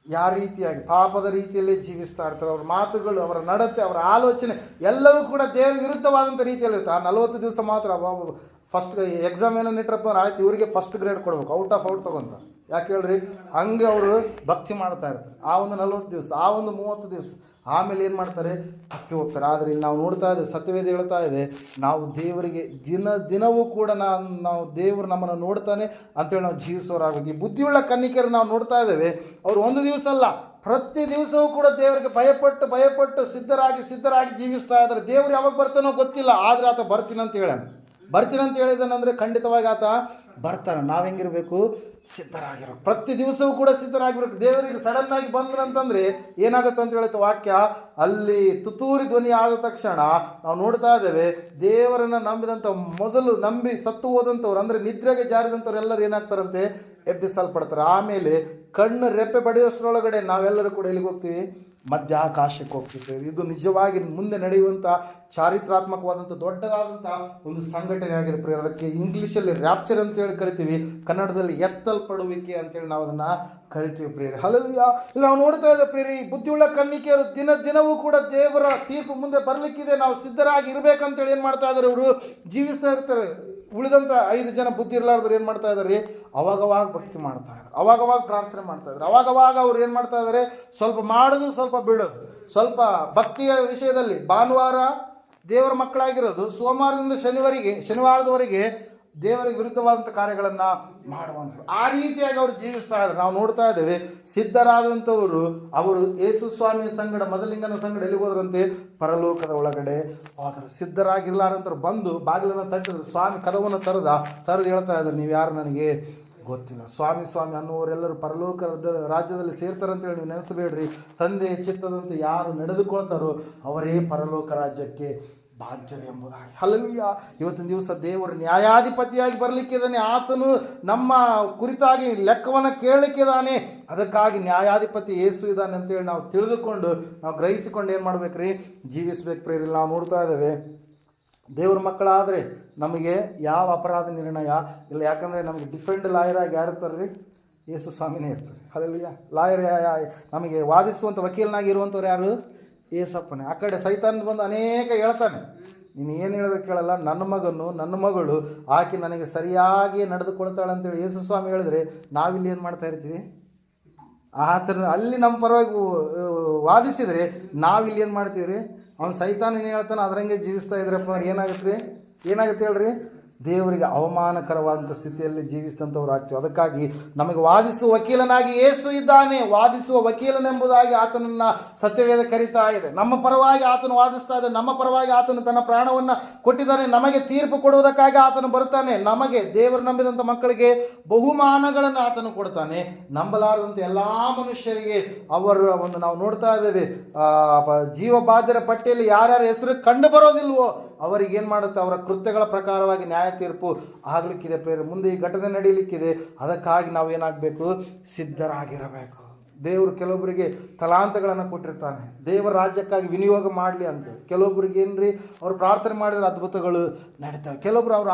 ಯಾವ ರೀತಿಯಾಗಿ ಪಾಪದ ರೀತಿಯಲ್ಲಿ ಜೀವಿಸ್ತಾ ಇರ್ತಾರೆ. ಅವ್ರ ಮಾತುಗಳು, ಅವರ ನಡತೆ, ಅವರ ಆಲೋಚನೆ ಎಲ್ಲವೂ ಕೂಡ ದೇವರ ವಿರುದ್ಧವಾದಂಥ ರೀತಿಯಲ್ಲಿರುತ್ತೆ. ಆ 40 ದಿವಸ ಮಾತ್ರ ಬಾಬು ಫಸ್ಟ್ ಎಕ್ಸಾಮ್ ಏನನ್ನು ಇಟ್ಟರಪ್ಪ ಅಂದ್ರೆ ಆಯ್ತು, ಇವರಿಗೆ ಫಸ್ಟ್ ಗ್ರೇಡ್ ಕೊಡ್ಬೇಕು, ಔಟ್ ಆಫ್ ಔಟ್ ತೊಗೊಂತ. ಯಾಕೆ ಹೇಳ್ರಿ? ಹಂಗೆ ಅವರು ಭಕ್ತಿ ಮಾಡ್ತಾ ಇರ್ತಾರೆ ಆ ಒಂದು 40 ದಿವಸ, ಆ ಒಂದು 30 ದಿವಸ. ಆಮೇಲೆ ಏನು ಮಾಡ್ತಾರೆ? ತಪ್ಪಿ ಹೋಗ್ತಾರೆ. ಆದರೆ ಇಲ್ಲಿ ನಾವು ನೋಡ್ತಾ ಇದ್ದೇವೆ, ಸತ್ಯವೇದ ಹೇಳ್ತಾ ಇದೆ, ನಾವು ದೇವರಿಗೆ ದಿನವೂ ಕೂಡ ನಾವು ದೇವರು ನಮ್ಮನ್ನು ನೋಡ್ತಾನೆ ಅಂತೇಳಿ ನಾವು ಜೀವಿಸೋರಾಗಬೇಕು. ಈ ಬುದ್ಧಿಯುಳ್ಳ ಕನ್ನಿಕೆಯರು ನಾವು ನೋಡ್ತಾ ಇದ್ದೇವೆ, ಅವರು ಒಂದು ದಿವಸ ಅಲ್ಲ, ಪ್ರತಿ ದಿವಸವೂ ಕೂಡ ದೇವರಿಗೆ ಭಯಪಟ್ಟು ಸಿದ್ಧರಾಗಿ ಜೀವಿಸ್ತಾ ಇದ್ದಾರೆ. ದೇವರು ಯಾವಾಗ ಬರ್ತಾನೋ ಗೊತ್ತಿಲ್ಲ, ಆದರೆ ಆತ ಬರ್ತೀನಂತ ಹೇಳಿದಾನಂದರೆ ಖಂಡಿತವಾಗಿ ಆತ ಬರ್ತಾನೆ. ನಾವು ಹೆಂಗಿರಬೇಕು? ಸಿದ್ಧರಾಗಿರ್ಬೇಕು. ಪ್ರತಿ ದಿವಸವೂ ಕೂಡ ಸಿದ್ಧರಾಗಿರ್ಬೇಕು. ದೇವರಿಗೆ ಸಡನ್ ಆಗಿ ಬಂದ್ರಂತಂದ್ರೆ ಏನಾಗುತ್ತೆ ಅಂತ ಹೇಳುತ್ತೆ ವಾಕ್ಯ. ಅಲ್ಲಿ ತುತ್ತೂರಿ ಧ್ವನಿ ಆದ ತಕ್ಷಣ ನಾವು ನೋಡ್ತಾ ಇದ್ದೇವೆ, ದೇವರನ್ನ ನಂಬಿದಂಥ ಮೊದಲು ನಂಬಿ ಸತ್ತು ಹೋದಂಥವ್ರು, ಅಂದರೆ ನಿದ್ರೆಗೆ ಜಾರಿದಂಥವ್ರು ಎಲ್ಲರೂ ಏನಾಗ್ತಾರಂತೆ? ಎಬ್ಬಿಸಲ್ಪಡ್ತಾರೆ. ಆಮೇಲೆ ಕಣ್ಣು ರೆಪ್ಪೆ ಬಡಿಯೋಷ್ಟರೊಳಗಡೆ ನಾವೆಲ್ಲರೂ ಕೂಡ ಎಲ್ಲಿಗೆ ಹೋಗ್ತೀವಿ? ಮಧ್ಯ ಆಕಾಶಕ್ಕೆ ಹೋಗ್ತಿದ್ದೇವೆ. ಇದು ನಿಜವಾಗಿ ಮುಂದೆ ನಡೆಯುವಂಥ ಚಾರಿತ್ರಾತ್ಮಕವಾದಂಥ ದೊಡ್ಡದಾದಂಥ ಒಂದು ಸಂಘಟನೆ ಆಗಿದೆ ಪ್ರಿಯರೇ. ಅದಕ್ಕೆ ಇಂಗ್ಲೀಷಲ್ಲಿ ರ್ಯಾಪ್ಚರ್ ಅಂತೇಳಿ ಕರಿತೀವಿ, ಕನ್ನಡದಲ್ಲಿ ಎತ್ತಲ್ಪಡುವಿಕೆ ಅಂತೇಳಿ ನಾವು ಅದನ್ನು ಕರಿತೀವಿ ಪ್ರಿಯರೇ. ಹಲ್ಲೆಲೂಯಾ. ಇಲ್ಲಿ ನಾವು ನೋಡ್ತಾ ಇದ್ದೇವೆ ಪ್ರಿಯರೇ, ಈ ಬುದ್ಧಿಯುಳ್ಳ ಕನ್ನಿಕೆಯರು ದಿನವೂ ಕೂಡ ದೇವರ ತೀರ್ಪು ಮುಂದೆ ಬರಲಿಕ್ಕಿದೆ, ನಾವು ಸಿದ್ಧರಾಗಿ ಇರಬೇಕಂತೇಳಿ ಏನು ಮಾಡ್ತಾ ಇದ್ದಾರೆ? ಅವರು ಜೀವಿಸ್ತಾ ಇರ್ತಾರೆ. ಉಳಿದಂಥ 5 ಜನ ಬುದ್ಧಿ ಇರಲಾರ್ದ್ರು ಏನು ಮಾಡ್ತಾ ಇದ್ದಾರೆ? ಅವಾಗವಾಗ ಭಕ್ತಿ ಮಾಡ್ತಾ ಇದ್ದಾರೆ, ಅವಾಗವಾಗ ಪ್ರಾರ್ಥನೆ ಮಾಡ್ತಾ ಇದ್ದಾರೆ, ಅವಾಗವಾಗ ಅವ್ರು ಏನು ಮಾಡ್ತಾ ಇದ್ದಾರೆ? ಸ್ವಲ್ಪ ಮಾಡೋದು, ಸ್ವಲ್ಪ ಬಿಡೋದು. ಸ್ವಲ್ಪ ಭಕ್ತಿಯ ವಿಷಯದಲ್ಲಿ ಭಾನುವಾರ ದೇವರ ಮಕ್ಕಳಾಗಿರೋದು, ಸೋಮವಾರದಿಂದ ಶನಿವಾರದವರೆಗೆ ದೇವರಿಗೆ ವಿರುದ್ಧವಾದಂಥ ಕಾರ್ಯಗಳನ್ನು ಮಾಡುವಂಥ ಆ ರೀತಿಯಾಗಿ ಅವರು ಜೀವಿಸ್ತಾ ಇದ್ದಾರೆ. ನಾವು ನೋಡ್ತಾ ಇದ್ದೇವೆ, ಸಿದ್ಧರಾದಂಥವರು ಅವರು ಯೇಸು ಸ್ವಾಮಿಯ ಸಂಗಡ, ಮದಲಿಂಗನ ಸಂಗಡ ಎಲ್ಲಿಗೆ ಹೋದ್ರಂತೆ? ಪರಲೋಕದ ಒಳಗಡೆ ಹೋದರು. ಸಿದ್ಧರಾಗಿರ್ಲಾರಂತವ್ರು ಬಂದು ಬಾಗಿಲನ್ನು ತಟ್ಟಿದ್ರು. ಸ್ವಾಮಿ ಕದವನ್ನು ತರದು ಹೇಳ್ತಾ ಇದ್ದಾರೆ, ನೀವು ಯಾರು ನನಗೆ ಗೊತ್ತಿಲ್ಲ. ಸ್ವಾಮಿ ಅನ್ನುವರೆಲ್ಲರೂ ಪರಲೋಕದ ರಾಜ್ಯದಲ್ಲಿ ಸೇರ್ತಾರಂತೇಳಿ ನೀವು ನೆನೆಸಬೇಡ್ರಿ. ತಂದೆಯ ಚಿತ್ತದಂತೆ ಯಾರು ನಡೆದುಕೊಳ್ತಾರೋ ಅವರೇ ಪರಲೋಕ ರಾಜ್ಯಕ್ಕೆ ಬಾಧ್ಯರು ಎಂಬುದಾಗಿ. ಹಲ್ಲೆಲೂಯಾ. ಇವತ್ತಿನ ದಿವಸ ದೇವರು ನ್ಯಾಯಾಧಿಪತಿಯಾಗಿ ಬರಲಿಕ್ಕಿದ್ದಾನೆ. ಆತನು ನಮ್ಮ ಕುರಿತಾಗಿ ಲೆಕ್ಕವನ್ನು ಕೇಳಲಿಕ್ಕಿದ್ದಾನೆ. ಅದಕ್ಕಾಗಿ ನ್ಯಾಯಾಧಿಪತಿ ಯೇಸು ಇದ್ದಾನೆ ಅಂತೇಳಿ ನಾವು ತಿಳಿದುಕೊಂಡು, ನಾವು ಗ್ರಹಿಸಿಕೊಂಡು ಏನು ಮಾಡ್ಬೇಕ್ರಿ? ಜೀವಿಸ್ಬೇಕು ಪ್ರೇರಿಲ್ಲ. ನಾವು ನೋಡ್ತಾ ಇದ್ದೇವೆ, ದೇವ್ರ ಮಕ್ಕಳಾದರೆ ನಮಗೆ ಯಾವ ಅಪರಾಧ ನಿರ್ಣಯ ಇಲ್ಲ. ಯಾಕಂದರೆ ನಮಗೆ ಡಿಫೆಂಡ್ ಲಾಯರ್ ಆಗಿ ಯಾರು ಇರ್ತಾರೆ ರೀ? ಯೇಸು ಸ್ವಾಮಿನೇ ಇರ್ತಾರೆ. ಹಲ್ಲೆಲೂಯಾ. ಲಾಯರ್ ನಮಗೆ ವಾದಿಸುವಂಥ ವಕೀಲನಾಗಿ ಇರುವಂಥವ್ರು ಯಾರು? ಏಸಪ್ಪನೇ. ಆ ಕಡೆ ಸೈತಾನ್ ಬಂದು ಅನೇಕ ಹೇಳ್ತಾನೆ, ನೀನು ಏನು ಹೇಳಿದ್ರೆ ಕೇಳಲ್ಲ, ನನ್ನ ಮಗಳು ಆಕೆ ನನಗೆ ಸರಿಯಾಗಿ ನಡೆದುಕೊಳ್ತಾಳೆ ಅಂತೇಳಿ ಯೇಸು ಸ್ವಾಮಿ ಹೇಳಿದ್ರೆ ನಾವಿಲ್ಲಿ ಏನು ಮಾಡ್ತಾ ಇರ್ತೀವಿ? ಆ ಥರ ಅಲ್ಲಿ ನಮ್ಮ ಪರವಾಗಿ ವಾದಿಸಿದರೆ ನಾವಿಲ್ಲಿ ಏನು ಮಾಡ್ತೀವಿ ರೀ? ಅವ್ನು ಸೈತಾನ್ ಏನು ಹೇಳ್ತಾನೆ ಅದರಂಗೆ ಜೀವಿಸ್ತಾ ಇದ್ರಪ್ಪ ಅಂದ್ರೆ ಏನಾಗುತ್ತೆ ಹೇಳ್ರಿ? ದೇವರಿಗೆ ಅವಮಾನಕರವಾದಂಥ ಸ್ಥಿತಿಯಲ್ಲಿ ಜೀವಿಸಿದಂಥವ್ರು ಆಗ್ತೀವಿ. ಅದಕ್ಕಾಗಿ ನಮಗೆ ವಾದಿಸುವ ವಕೀಲನಾಗಿ ಯೇಸು ಇದ್ದಾನೆ. ವಾದಿಸುವ ವಕೀಲನೆಂಬುದಾಗಿ ಆತನನ್ನು ಸತ್ಯವೇದ ಕರೀತಾ ಇದೆ. ನಮ್ಮ ಪರವಾಗಿ ಆತನು ವಾದಿಸ್ತಾ ಇದೆ, ನಮ್ಮ ಪರವಾಗಿ ಆತನು ತನ್ನ ಪ್ರಾಣವನ್ನು ಕೊಟ್ಟಿದ್ದಾನೆ. ನಮಗೆ ತೀರ್ಪು ಕೊಡುವುದಕ್ಕಾಗಿ ಆತನು ಬರ್ತಾನೆ. ನಮಗೆ ದೇವರು ನಂಬಿದಂಥ ಮಕ್ಕಳಿಗೆ ಬಹುಮಾನಗಳನ್ನು ಆತನು ಕೊಡ್ತಾನೆ. ನಂಬಲಾರದಂಥ ಎಲ್ಲ ಮನುಷ್ಯರಿಗೆ ಅವರ ಒಂದು ನಾವು ನೋಡ್ತಾ ಇದ್ದೇವೆ, ಜೀವಬಾಧ್ಯರ ಪಟ್ಟಿಯಲ್ಲಿ ಯಾರ್ಯಾರ ಹೆಸರು ಕಂಡು ಬರೋದಿಲ್ವೋ ಅವರಿಗೆ ಏನು ಮಾಡುತ್ತೆ? ಅವರ ಕೃತ್ಯಗಳ ಪ್ರಕಾರವಾಗಿ ನ್ಯಾಯ ತೀರ್ಪು ಆಗಲಿಕ್ಕಿದೆ ಪ್ರೇರೆ. ಮುಂದೆ ಈ ಘಟನೆ ನಡೀಲಿಕ್ಕಿದೆ. ಅದಕ್ಕಾಗಿ ನಾವು ಏನಾಗಬೇಕು? ಸಿದ್ಧರಾಗಿರಬೇಕು. ದೇವರು ಕೆಲವೊಬ್ಬರಿಗೆ ತಲಾಂತಗಳನ್ನು ಕೊಟ್ಟಿರ್ತಾನೆ, ದೇವರ ರಾಜ್ಯಕ್ಕಾಗಿ ವಿನಿಯೋಗ ಮಾಡಲಿ ಅಂತೇಳಿ. ಕೆಲವೊಬ್ಬರಿಗೆ ಏನ್ರಿ ಅವ್ರು ಪ್ರಾರ್ಥನೆ ಮಾಡಿದ್ರೆ ಅದ್ಭುತಗಳು ನಡೀತವೆ. ಕೆಲವೊಬ್ರು ಅವ್ರು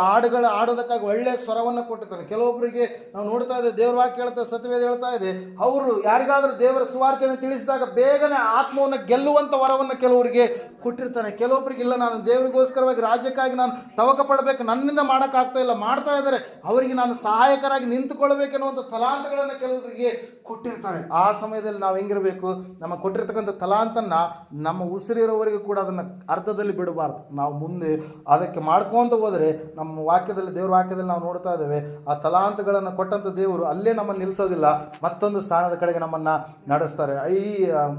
ಆಡೋದಕ್ಕಾಗಿ ಒಳ್ಳೆಯ ಸ್ವರವನ್ನು ಕೊಟ್ಟಿರ್ತಾನೆ. ಕೆಲವೊಬ್ಬರಿಗೆ ನಾವು ನೋಡ್ತಾ ಇದ್ದೇವೆ, ದೇವ್ರ ವಾಕ್ಯ ಹೇಳ್ತಾ, ಸತ್ಯವೇದ ಹೇಳ್ತಾ ಇದೆ, ಅವರು ಯಾರಿಗಾದ್ರೂ ದೇವರ ಸುವಾರ್ತೆಯನ್ನು ತಿಳಿಸಿದಾಗ ಬೇಗನೆ ಆತ್ಮವನ್ನು ಗೆಲ್ಲುವಂಥ ವರವನ್ನು ಕೆಲವರಿಗೆ ಕೊಟ್ಟಿರ್ತಾನೆ. ಕೆಲವೊಬ್ಬರಿಗೆ ಇಲ್ಲ, ನಾನು ದೇವರಿಗೋಸ್ಕರವಾಗಿ ರಾಜ್ಯಕ್ಕಾಗಿ ನಾನು ತವಕ ಪಡಬೇಕು, ನನ್ನಿಂದ ಮಾಡೋಕ್ಕಾಗ್ತಾ ಇಲ್ಲ, ಮಾಡ್ತಾ ಇದ್ದಾರೆ, ಅವರಿಗೆ ನಾನು ಸಹಾಯಕರಾಗಿ ನಿಂತುಕೊಳ್ಬೇಕೆನ್ನುವಂಥ ತಲಾಂತಗಳನ್ನು ಕೆಲವರಿಗೆ ಕೊಟ್ಟಿರ್ತಾರೆ. ಆ ಸಮಯದಲ್ಲಿ ನಾವು ಹೆಂಗಿರಬೇಕು, ನಮ್ಮ ಕೊಟ್ಟಿರ್ತಕ್ಕಂಥ ತಲಾಂತನ್ನು ನಮ್ಮ ಉಸಿರಿರೋವರೆಗೂ ಕೂಡ ಅದನ್ನು ಅರ್ಧದಲ್ಲಿ ಬಿಡಬಾರ್ದು. ನಾವು ಮುಂದೆ ಅದಕ್ಕೆ ಮಾಡ್ಕೊಂತ ಹೋದರೆ ನಮ್ಮ ವಾಕ್ಯದಲ್ಲಿ, ದೇವ್ರ ವಾಕ್ಯದಲ್ಲಿ ನಾವು ನೋಡ್ತಾ ಇದ್ದೇವೆ, ಆ ತಲಾಂತಗಳನ್ನು ಕೊಟ್ಟಂಥ ದೇವರು ಅಲ್ಲೇ ನಮ್ಮನ್ನು ನಿಲ್ಲಿಸೋದಿಲ್ಲ, ಮತ್ತೊಂದು ಸ್ಥಾನದ ಕಡೆಗೆ ನಮ್ಮನ್ನು ನಡೆಸ್ತಾರೆ. ಈ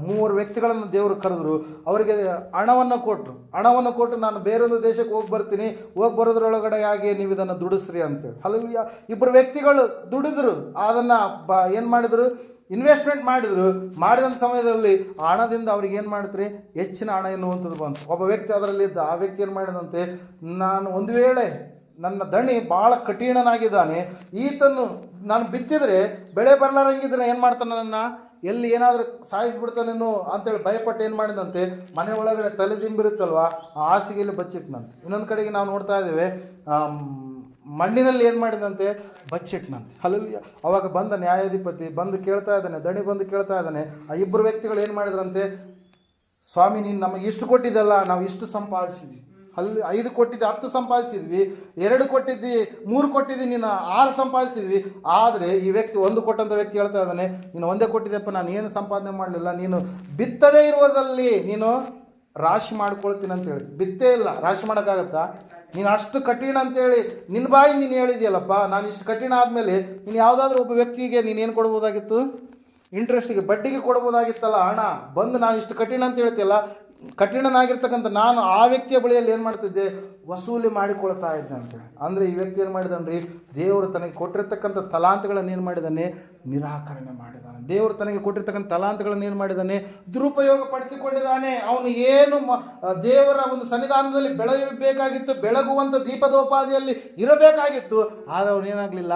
3 ವ್ಯಕ್ತಿಗಳನ್ನು ದೇವರು ಕರೆದ್ರು, ಅವರಿಗೆ ಹಣವನ್ನು ಕೊಟ್ಟು ನಾನು ಬೇರೊಂದು ದೇಶಕ್ಕೆ ಹೋಗಿ ಬರ್ತೀನಿ, ಹೋಗಿ ಬರೋದ್ರೊಳಗಡೆ ಆಗಿ ನೀವು ಇದನ್ನು ದುಡಿಸ್ರಿ ಅಂತೇಳಿ. ಹಲ್ಲೆಲೂಯಾ. 2 ವ್ಯಕ್ತಿಗಳು ದುಡಿದ್ರು, ಅದನ್ನು ಏನು ಮಾಡಿದ್ರು, ಇನ್ವೆಸ್ಟ್ಮೆಂಟ್ ಮಾಡಿದಂಥ ಸಮಯದಲ್ಲಿ ಆ ಹಣದಿಂದ ಅವ್ರಿಗೆ ಏನು ಮಾಡ್ತೀರಿ, ಹೆಚ್ಚಿನ ಹಣ ಎನ್ನುವಂಥದ್ದು ಬಂತು. ಒಬ್ಬ ವ್ಯಕ್ತಿ ಅದರಲ್ಲಿದ್ದ, ಆ ವ್ಯಕ್ತಿ ಏನು ಮಾಡಿದಂತೆ, ನಾನು ಒಂದು ವೇಳೆ ನನ್ನ ದಣಿ ಭಾಳ ಕಠಿಣನಾಗಿದ್ದಾನೆ, ಈತನ್ನು ನಾನು ಬಿತ್ತಿದ್ರೆ ಬೆಳೆ ಬರಲಾರಂಗಿದ್ರೆ ಏನು ಮಾಡ್ತಾನೆ, ನನ್ನ ಎಲ್ಲಿ ಏನಾದರೂ ಸಾಯಿಸ್ಬಿಡ್ತಾನೇನೋ ಅಂತೇಳಿ ಭಯಪಟ್ಟು ಏನು ಮಾಡಿದಂತೆ, ಮನೆ ಒಳಗಡೆ ತಲೆದಿಂಬಿರುತ್ತಲ್ವ, ಆ ಹಾಸಿಗೆಯಲ್ಲಿ ಬಚ್ಚಿಟ್ನಂತೆ. ಇನ್ನೊಂದು ಕಡೆಗೆ ನಾವು ನೋಡ್ತಾ ಇದ್ದೇವೆ, ಮಣ್ಣಿನಲ್ಲಿ ಏನು ಮಾಡಿದಂತೆ, ಬಚ್ಚಿಟ್ನಂತೆ. ಹಲ್ಲೆಲೂಯಾ. ಅವಾಗ ಬಂದ ನ್ಯಾಯಾಧಿಪತಿ ಬಂದು ಕೇಳ್ತಾ ಇದ್ದಾನೆ, ದಣಿ ಬಂದು ಕೇಳ್ತಾ ಇದ್ದಾನೆ. ಆ 2 ವ್ಯಕ್ತಿಗಳು ಏನು ಮಾಡಿದ್ರಂತೆ, ಸ್ವಾಮಿ ನೀನು ನಮಗೆ ಇಷ್ಟು ಕೊಟ್ಟಿದ್ದಲ್ಲ, ನಾವು ಇಷ್ಟು ಸಂಪಾದಿಸಿದ್ವಿ, 5 ಕೊಟ್ಟಿದ್ದೆ 10 ಸಂಪಾದಿಸಿದ್ವಿ, 2 ಕೊಟ್ಟಿದ್ದಿ 3 ಕೊಟ್ಟಿದ್ದಿ, ನೀನು 6 ಸಂಪಾದಿಸಿದ್ವಿ. ಆದರೆ ಈ ವ್ಯಕ್ತಿ, 1 ಕೊಟ್ಟಂಥ ವ್ಯಕ್ತಿ ಹೇಳ್ತಾ ಇದ್ದಾನೆ, ನೀನು 1 ಕೊಟ್ಟಿದ್ದೆಪ್ಪ, ನಾನು ಏನು ಸಂಪಾದನೆ ಮಾಡಲಿಲ್ಲ, ನೀನು ಬಿತ್ತದೇ ಇರುವುದಲ್ಲಿ ನೀನು ರಾಶಿ ಮಾಡ್ಕೊಳ್ತೀನಿ ಅಂತ ಹೇಳ್ತೀನಿ. ಬಿತ್ತೇ ಇಲ್ಲ, ರಾಶಿ ಮಾಡೋಕ್ಕಾಗತ್ತಾ? ನೀನು ಅಷ್ಟು ಕಠಿಣ ಅಂತೇಳಿ ನಿನ್ನ ಬಾಯಿ ನೀನು ಹೇಳಿದೆಯಲ್ಲಪ್ಪ, ನಾನು ಇಷ್ಟು ಕಠಿಣ ಆದಮೇಲೆ ನೀನು ಯಾವುದಾದ್ರೂ ಒಬ್ಬ ವ್ಯಕ್ತಿಗೆ ನೀನೇನು ಕೊಡ್ಬೋದಾಗಿತ್ತು, ಇಂಟ್ರೆಸ್ಟಿಗೆ ಬಡ್ಡಿಗೆ ಕೊಡ್ಬೋದಾಗಿತ್ತಲ್ಲ ಹಣ. ಬಂದು ನಾನು ಇಷ್ಟು ಕಠಿಣ ಅಂತ ಹೇಳ್ತೀಯಲ್ಲ, ಕಠಿಣನಾಗಿರ್ತಕ್ಕಂಥ ನಾನು ಆ ವ್ಯಕ್ತಿಯ ಬಳಿಯಲ್ಲಿ ಏನು ಮಾಡ್ತಿದ್ದೆ, ವಸೂಲಿ ಮಾಡಿಕೊಳ್ತಾ ಇದ್ದೆ ಅಂತೇಳಿ. ಅಂದರೆ ಈ ವ್ಯಕ್ತಿ ಏನು ಮಾಡಿದಾನ್ರಿ, ದೇವರು ತನಗೆ ಕೊಟ್ಟಿರ್ತಕ್ಕಂಥ ತಲಾಂತಗಳನ್ನು ಏನು ಮಾಡಿದ್ದಾನೆ, ನಿರಾಕರಣೆ ಮಾಡಿದ್ದಾನೆ. ದೇವರು ತನಗೆ ಕೊಟ್ಟಿರ್ತಕ್ಕಂಥ ತಲಾಂತಗಳನ್ನು ಏನು ಮಾಡಿದ್ದಾನೆ, ದುರುಪಯೋಗ ಪಡಿಸಿಕೊಂಡಿದ್ದಾನೆ. ಅವನು ಏನು ದೇವರ ಒಂದು ಸನ್ನಿಧಾನದಲ್ಲಿ ಬೆಳಗಬೇಕಾಗಿತ್ತು, ಬೆಳಗುವಂಥ ದೀಪದೋಪಾದಿಯಲ್ಲಿ ಇರಬೇಕಾಗಿತ್ತು, ಆದರೆ ಅವನೇನಾಗಲಿಲ್ಲ,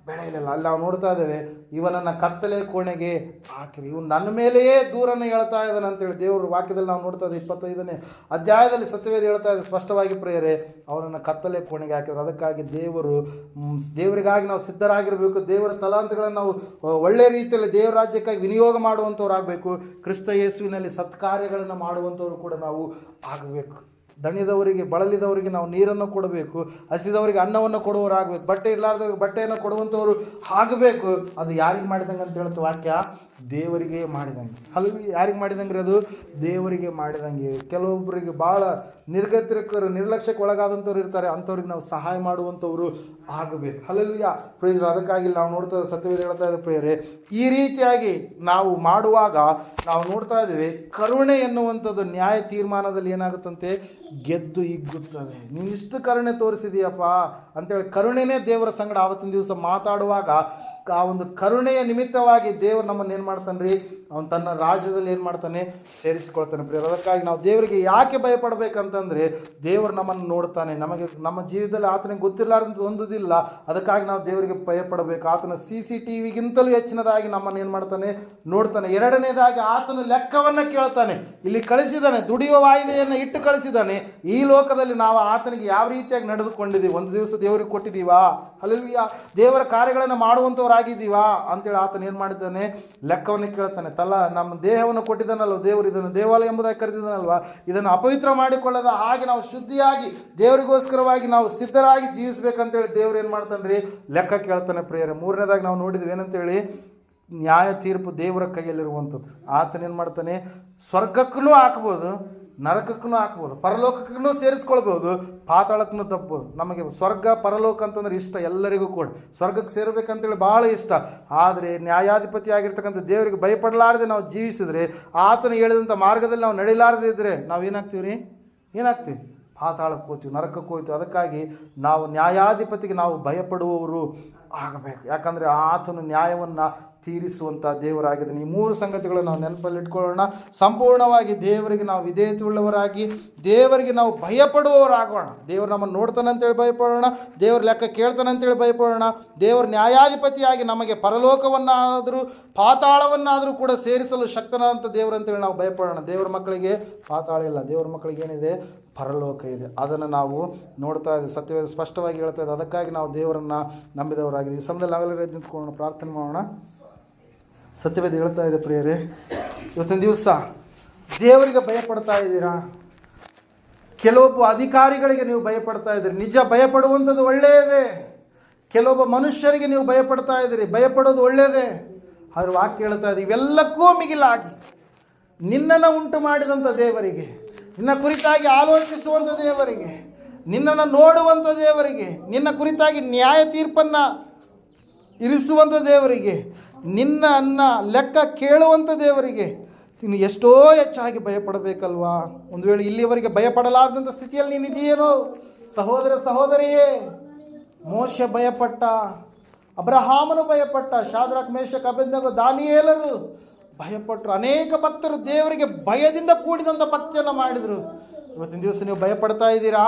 ಬೆಳೆಯಲಿಲ್ಲ. ಅಲ್ಲಿ ನಾವು ನೋಡ್ತಾ ಇದ್ದೇವೆ, ಇವನನ್ನು ಕತ್ತಲೆ ಕೋಣೆಗೆ ಹಾಕಿರಿ, ಇವನು ನನ್ನ ಮೇಲೆಯೇ ದೂರನ್ನು ಹೇಳ್ತಾ ಇದ್ದಾನೆ ಅಂತೇಳಿ ದೇವರು ವಾಕ್ಯದಲ್ಲಿ ನಾವು ನೋಡ್ತಾ ಇದ್ದೇವೆ. 25ನೇ ಅಧ್ಯಾಯದಲ್ಲಿ ಸತ್ಯವೇದ ಹೇಳ್ತಾ ಇದೆ ಸ್ಪಷ್ಟವಾಗಿ, ಪ್ರಿಯರೇ, ಅವನನ್ನು ಕತ್ತಲೆ ಕೋಣೆಗೆ ಹಾಕಿದ್ರು. ಅದಕ್ಕಾಗಿ ದೇವರಿಗಾಗಿ ನಾವು ಸಿದ್ಧರಾಗಿರಬೇಕು. ದೇವರ ತಲಾಂತಗಳನ್ನು ನಾವು ಒಳ್ಳೆಯ ರೀತಿಯಲ್ಲಿ ದೇವರ ರಾಜ್ಯಕ್ಕಾಗಿ ವಿನಿಯೋಗ ಮಾಡುವಂಥವ್ರಾಗಬೇಕು. ಕ್ರಿಸ್ತ ಯೇಸುವಿನಲ್ಲಿ ಸತ್ಕಾರ್ಯಗಳನ್ನು ಮಾಡುವಂಥವ್ರು ಕೂಡ ನಾವು ಆಗಬೇಕು. ದಣಿದವರಿಗೆ, ಬಳಲಿದವರಿಗೆ ನಾವು ನೀರನ್ನು ಕೊಡಬೇಕು, ಹಸಿದವರಿಗೆ ಅನ್ನವನ್ನು ಕೊಡುವವರಾಗಬೇಕು, ಬಟ್ಟೆ ಇರಲಾರ್ದವ್ರಿಗೆ ಬಟ್ಟೆಯನ್ನು ಕೊಡುವಂಥವ್ರು ಆಗಬೇಕು. ಅದು ಯಾರಿಗೆ ಮಾಡಿದಂಗೆ ಅಂತ ಹೇಳ್ತು ವಾಕ್ಯ, ದೇವರಿಗೆ ಮಾಡಿದಂಗೆ. ಯಾರಿಗೆ ಮಾಡಿದಂಗೆ ಅದು, ದೇವರಿಗೆ ಮಾಡಿದಂಗೆ. ಕೆಲವೊಬ್ಬರಿಗೆ ಭಾಳ ನಿರ್ಲಕ್ಷ್ಯಕ್ಕೆ ಒಳಗಾದಂಥವ್ರು ಇರ್ತಾರೆ, ಅಂಥವ್ರಿಗೆ ನಾವು ಸಹಾಯ ಮಾಡುವಂಥವ್ರು ಆಗಬೇಕು. Hallelujah, praise. ಅದಕ್ಕಾಗಿ ನಾವು ನೋಡ್ತಾ ಸತ್ಯವೇದ ಹೇಳ್ತಾ ಇದ್ದ ಪ್ರಿಯರೇ, ಈ ರೀತಿಯಾಗಿ ನಾವು ಮಾಡುವಾಗ ನಾವು ನೋಡ್ತಾ ಇದ್ದೀವಿ, ಕರುಣೆ ಎನ್ನುವಂಥದ್ದು ನ್ಯಾಯ ತೀರ್ಮಾನದಲ್ಲಿ ಏನಾಗುತ್ತಂತೆ, ಗೆದ್ದು ಹಿಗ್ಗುತ್ತದೆ. ನೀನು ಇಷ್ಟು ಕರುಣೆ ತೋರಿಸಿದೀಯಪ್ಪ ಅಂತೇಳಿ ಕರುಣೆನೇ ದೇವರ ಸಂಗಡ ಆವತ್ತಿನ ದಿವಸ ಮಾತಾಡುವಾಗ ಆ ಒಂದು ಕರುಣೆಯ ನಿಮಿತ್ತವಾಗಿ ದೇವರು ನಮ್ಮನ್ನು ಏನು ಮಾಡ್ತಾನೆ ರೀ, ಅವನು ತನ್ನ ರಾಜ್ಯದಲ್ಲಿ ಏನು ಮಾಡ್ತಾನೆ, ಸೇರಿಸಿಕೊಳ್ತಾನೆ. ಪ್ರಿಯರು, ಅದಕ್ಕಾಗಿ ನಾವು ದೇವರಿಗೆ ಯಾಕೆ ಭಯಪಡಬೇಕಂತಂದರೆ, ದೇವರು ನಮ್ಮನ್ನು ನೋಡ್ತಾನೆ. ನಮಗೆ ನಮ್ಮ ಜೀವಿತದಲ್ಲಿ ಆತನಿಗೆ ಗೊತ್ತಿರಲಾರ್ದಂಥ ಒಂದುದಿಲ್ಲ. ಅದಕ್ಕಾಗಿ ನಾವು ದೇವರಿಗೆ ಭಯಪಡಬೇಕು. ಆತನ CCTVಗಿಂತಲೂ ಹೆಚ್ಚಿನದಾಗಿ ನಮ್ಮನ್ನು ಏನು ಮಾಡ್ತಾನೆ, ನೋಡ್ತಾನೆ. ಎರಡನೇದಾಗಿ ಆತನ ಲೆಕ್ಕವನ್ನು ಕೇಳ್ತಾನೆ. ಇಲ್ಲಿ ಕಳಿಸಿದ್ದಾನೆ, ದುಡಿಯುವ ವಾಯ್ದೆಯನ್ನು ಇಟ್ಟು ಕಳಿಸಿದ್ದಾನೆ. ಈ ಲೋಕದಲ್ಲಿ ನಾವು ಆತನಿಗೆ ಯಾವ ರೀತಿಯಾಗಿ ನಡೆದುಕೊಂಡಿದ್ದೀವಿ, ಒಂದು ದಿವಸ ದೇವರಿಗೆ ಕೊಟ್ಟಿದ್ದೀವಾ, ಹಲ್ಲೆಲೂಯಾ, ದೇವರ ಕಾರ್ಯಗಳನ್ನು ಮಾಡುವಂಥವ್ರಾಗಿದ್ದೀವಾ ಅಂತೇಳಿ ಆತನ ಏನು ಮಾಡಿದ್ದಾನೆ, ಲೆಕ್ಕವನ್ನು ಕೇಳ್ತಾನೆ. ನಮ್ಮ ದೇಹವನ್ನು ಕೊಟ್ಟಿದ್ದಾನಲ್ವ ದೇವರು, ಇದನ್ನು ದೇವಾಲಯ ಎಂಬುದಾಗಿ ಕರೆದಿದ್ದಾನಲ್ವ, ಇದನ್ನು ಅಪವಿತ್ರ ಮಾಡಿಕೊಳ್ಳದ ಹಾಗೆ ನಾವು ಶುದ್ಧಿಯಾಗಿ ದೇವರಿಗೋಸ್ಕರವಾಗಿ ನಾವು ಸಿದ್ಧರಾಗಿ ಜೀವಿಸಬೇಕಂತೇಳಿ ದೇವ್ರು ಏನು ಮಾಡ್ತಾನೆ ರೀ, ಲೆಕ್ಕ ಕೇಳ್ತಾನೆ. ಪ್ರಿಯರೇ, 3ನೇದಾಗಿ ನಾವು ನೋಡಿದ್ವಿ ಏನಂತೇಳಿ, ನ್ಯಾಯ ತೀರ್ಪು ದೇವರ ಕೈಯಲ್ಲಿರುವಂಥದ್ದು. ಆತನ ಏನು ಮಾಡ್ತಾನೆ, ಸ್ವರ್ಗಕ್ಕೂ ಹಾಕ್ಬೋದು, ನರಕಕ್ಕೂ ಹಾಕ್ಬೋದು, ಪರಲೋಕಕ್ಕೂ ಸೇರಿಸ್ಕೊಳ್ಬೋದು, ಪಾತಾಳಕ್ಕೂ ತಪ್ಬೋದು. ನಮಗೆ ಸ್ವರ್ಗ ಪರಲೋಕ ಅಂತಂದ್ರೆ ಇಷ್ಟ, ಎಲ್ಲರಿಗೂ ಕೂಡ ಸ್ವರ್ಗಕ್ಕೆ ಸೇರಬೇಕಂತೇಳಿ ಭಾಳ ಇಷ್ಟ. ಆದರೆ ನ್ಯಾಯಾಧಿಪತಿ ಆಗಿರ್ತಕ್ಕಂಥ ದೇವರಿಗೆ ಭಯಪಡಲಾರದೆ ನಾವು ಜೀವಿಸಿದ್ರೆ, ಆತನು ಹೇಳಿದಂಥ ಮಾರ್ಗದಲ್ಲಿ ನಾವು ನಡಿಲಾರದೆ ಇದ್ದರೆ ನಾವು ಏನಾಗ್ತೀವಿ ರೀ, ಏನಾಗ್ತೀವಿ, ಪಾತಾಳಕ್ಕೆ ಹೋಗ್ತೀವಿ, ನರಕಕ್ಕೆ ಹೋಗ್ತೀವಿ. ಅದಕ್ಕಾಗಿ ನಾವು ನ್ಯಾಯಾಧಿಪತಿಗೆ ನಾವು ಭಯಪಡುವವರು ಆಗಬೇಕು. ಯಾಕಂದರೆ ಆತನು ನ್ಯಾಯವನ್ನು ತೀರಿಸುವಂಥ ದೇವರಾಗಿದ್ದಾನೆ. ಈ 3 ಸಂಗತಿಗಳನ್ನು ನಾವು ನೆನಪಲ್ಲಿ ಇಟ್ಕೊಳ್ಳೋಣ. ಸಂಪೂರ್ಣವಾಗಿ ದೇವರಿಗೆ ನಾವು ವಿಧೇಯತೆಯುಳ್ಳವರಾಗಿ, ದೇವರಿಗೆ ನಾವು ಭಯಪಡುವವರಾಗೋಣ. ದೇವರು ನಮ್ಮನ್ನು ನೋಡ್ತಾನೆ ಅಂತೇಳಿ ಭಯಪಡೋಣ, ದೇವ್ರ ಲೆಕ್ಕ ಕೇಳ್ತಾನೆ ಅಂತೇಳಿ ಭಯಪಡೋಣ. ದೇವ್ರ ನ್ಯಾಯಾಧಿಪತಿಯಾಗಿ ನಮಗೆ ಪರಲೋಕವನ್ನಾದರೂ ಪಾತಾಳವನ್ನಾದರೂ ಕೂಡ ಸೇರಿಸಲು ಶಕ್ತನಾದಂಥ ದೇವರು ಅಂತೇಳಿ ನಾವು ಭಯಪಡೋಣ. ದೇವರ ಮಕ್ಕಳಿಗೆ ಪಾತಾಳ ಇಲ್ಲ, ದೇವರ ಮಕ್ಕಳಿಗೆ ಏನಿದೆ? ಪರಲೋಕ ಇದೆ. ಅದನ್ನು ನಾವು ನೋಡ್ತಾ ಇದ್ದೀವಿ. ಸತ್ಯವೇದ ಸ್ಪಷ್ಟವಾಗಿ ಹೇಳ್ತಾ ಇದೆ. ಅದಕ್ಕಾಗಿ ನಾವು ದೇವರನ್ನು ನಂಬಿದವರಾಗಿದೆ. ಈ ಸಮಯದಲ್ಲಿ ನಾವೆಲ್ಲರೂ ಎದ್ದು ನಿಂತ್ಕೊಳ್ಳೋಣ, ಪ್ರಾರ್ಥನೆ ಮಾಡೋಣ. ಸತ್ಯವೇದ ಹೇಳ್ತಾ ಇದೆ ಪ್ರಿಯರೇ, ಇವತ್ತಿನ ದಿವಸ ದೇವರಿಗೆ ಭಯಪಡ್ತಾ ಇದ್ದೀರಾ? ಕೆಲವೊಬ್ಬ ಅಧಿಕಾರಿಗಳಿಗೆ ನೀವು ಭಯಪಡ್ತಾ ಇದ್ದೀರಿ, ನಿಜ ಭಯಪಡುವಂಥದ್ದು ಒಳ್ಳೆಯದೇ. ಕೆಲವೊಬ್ಬ ಮನುಷ್ಯರಿಗೆ ನೀವು ಭಯಪಡ್ತಾ ಇದ್ದೀರಿ, ಭಯಪಡೋದು ಒಳ್ಳೆಯದೇ. ಆದ್ರೆ ವಾಕ್ಯ ಹೇಳ್ತಾ ಇದೆ, ಇವೆಲ್ಲಕ್ಕೂ ಮಿಗಿಲಾಗಿ ನಿನ್ನನ್ನು ಉಂಟು ಮಾಡಿದಂಥ ದೇವರಿಗೆ, ನಿನ್ನ ಕುರಿತಾಗಿ ಆಲೋಚಿಸುವಂಥ ದೇವರಿಗೆ, ನಿನ್ನನ್ನು ನೋಡುವಂಥ ದೇವರಿಗೆ, ನಿನ್ನ ಕುರಿತಾಗಿ ನ್ಯಾಯ ತೀರ್ಪನ್ನು ಇರಿಸುವಂಥ ದೇವರಿಗೆ, ನಿನ್ನನ್ನು ಲೆಕ್ಕ ಕೇಳುವಂಥ ದೇವರಿಗೆ ನೀನು ಎಷ್ಟೋ ಹೆಚ್ಚಾಗಿ ಭಯಪಡಬೇಕಲ್ವಾ? ಒಂದು ವೇಳೆ ಇಲ್ಲಿಯವರೆಗೆ ಭಯಪಡಲಾರದಂಥ ಸ್ಥಿತಿಯಲ್ಲಿ ನೀನು ಇದೆಯೇನೋ? ಸಹೋದರ ಸಹೋದರಿಯೇ, ಮೋಶೆ ಭಯಪಟ್ಟ, ಅಬ್ರಹಾಮನು ಭಯಪಟ್ಟ, ಶಾದ್ರಕ್ ಮೇಷಕ್ ಅಬೇದ್ನೆಗೋ ದಾನಿಯೇಲರು ಭಯಪಟ್ಟರು. ಅನೇಕ ಭಕ್ತರು ದೇವರಿಗೆ ಭಯದಿಂದ ಕೂಡಿದಂಥ ಭಕ್ತಿಯನ್ನು ಮಾಡಿದರು. ಇವತ್ತಿನ ದಿವಸ ನೀವು ಭಯಪಡ್ತಾ ಇದ್ದೀರಾ?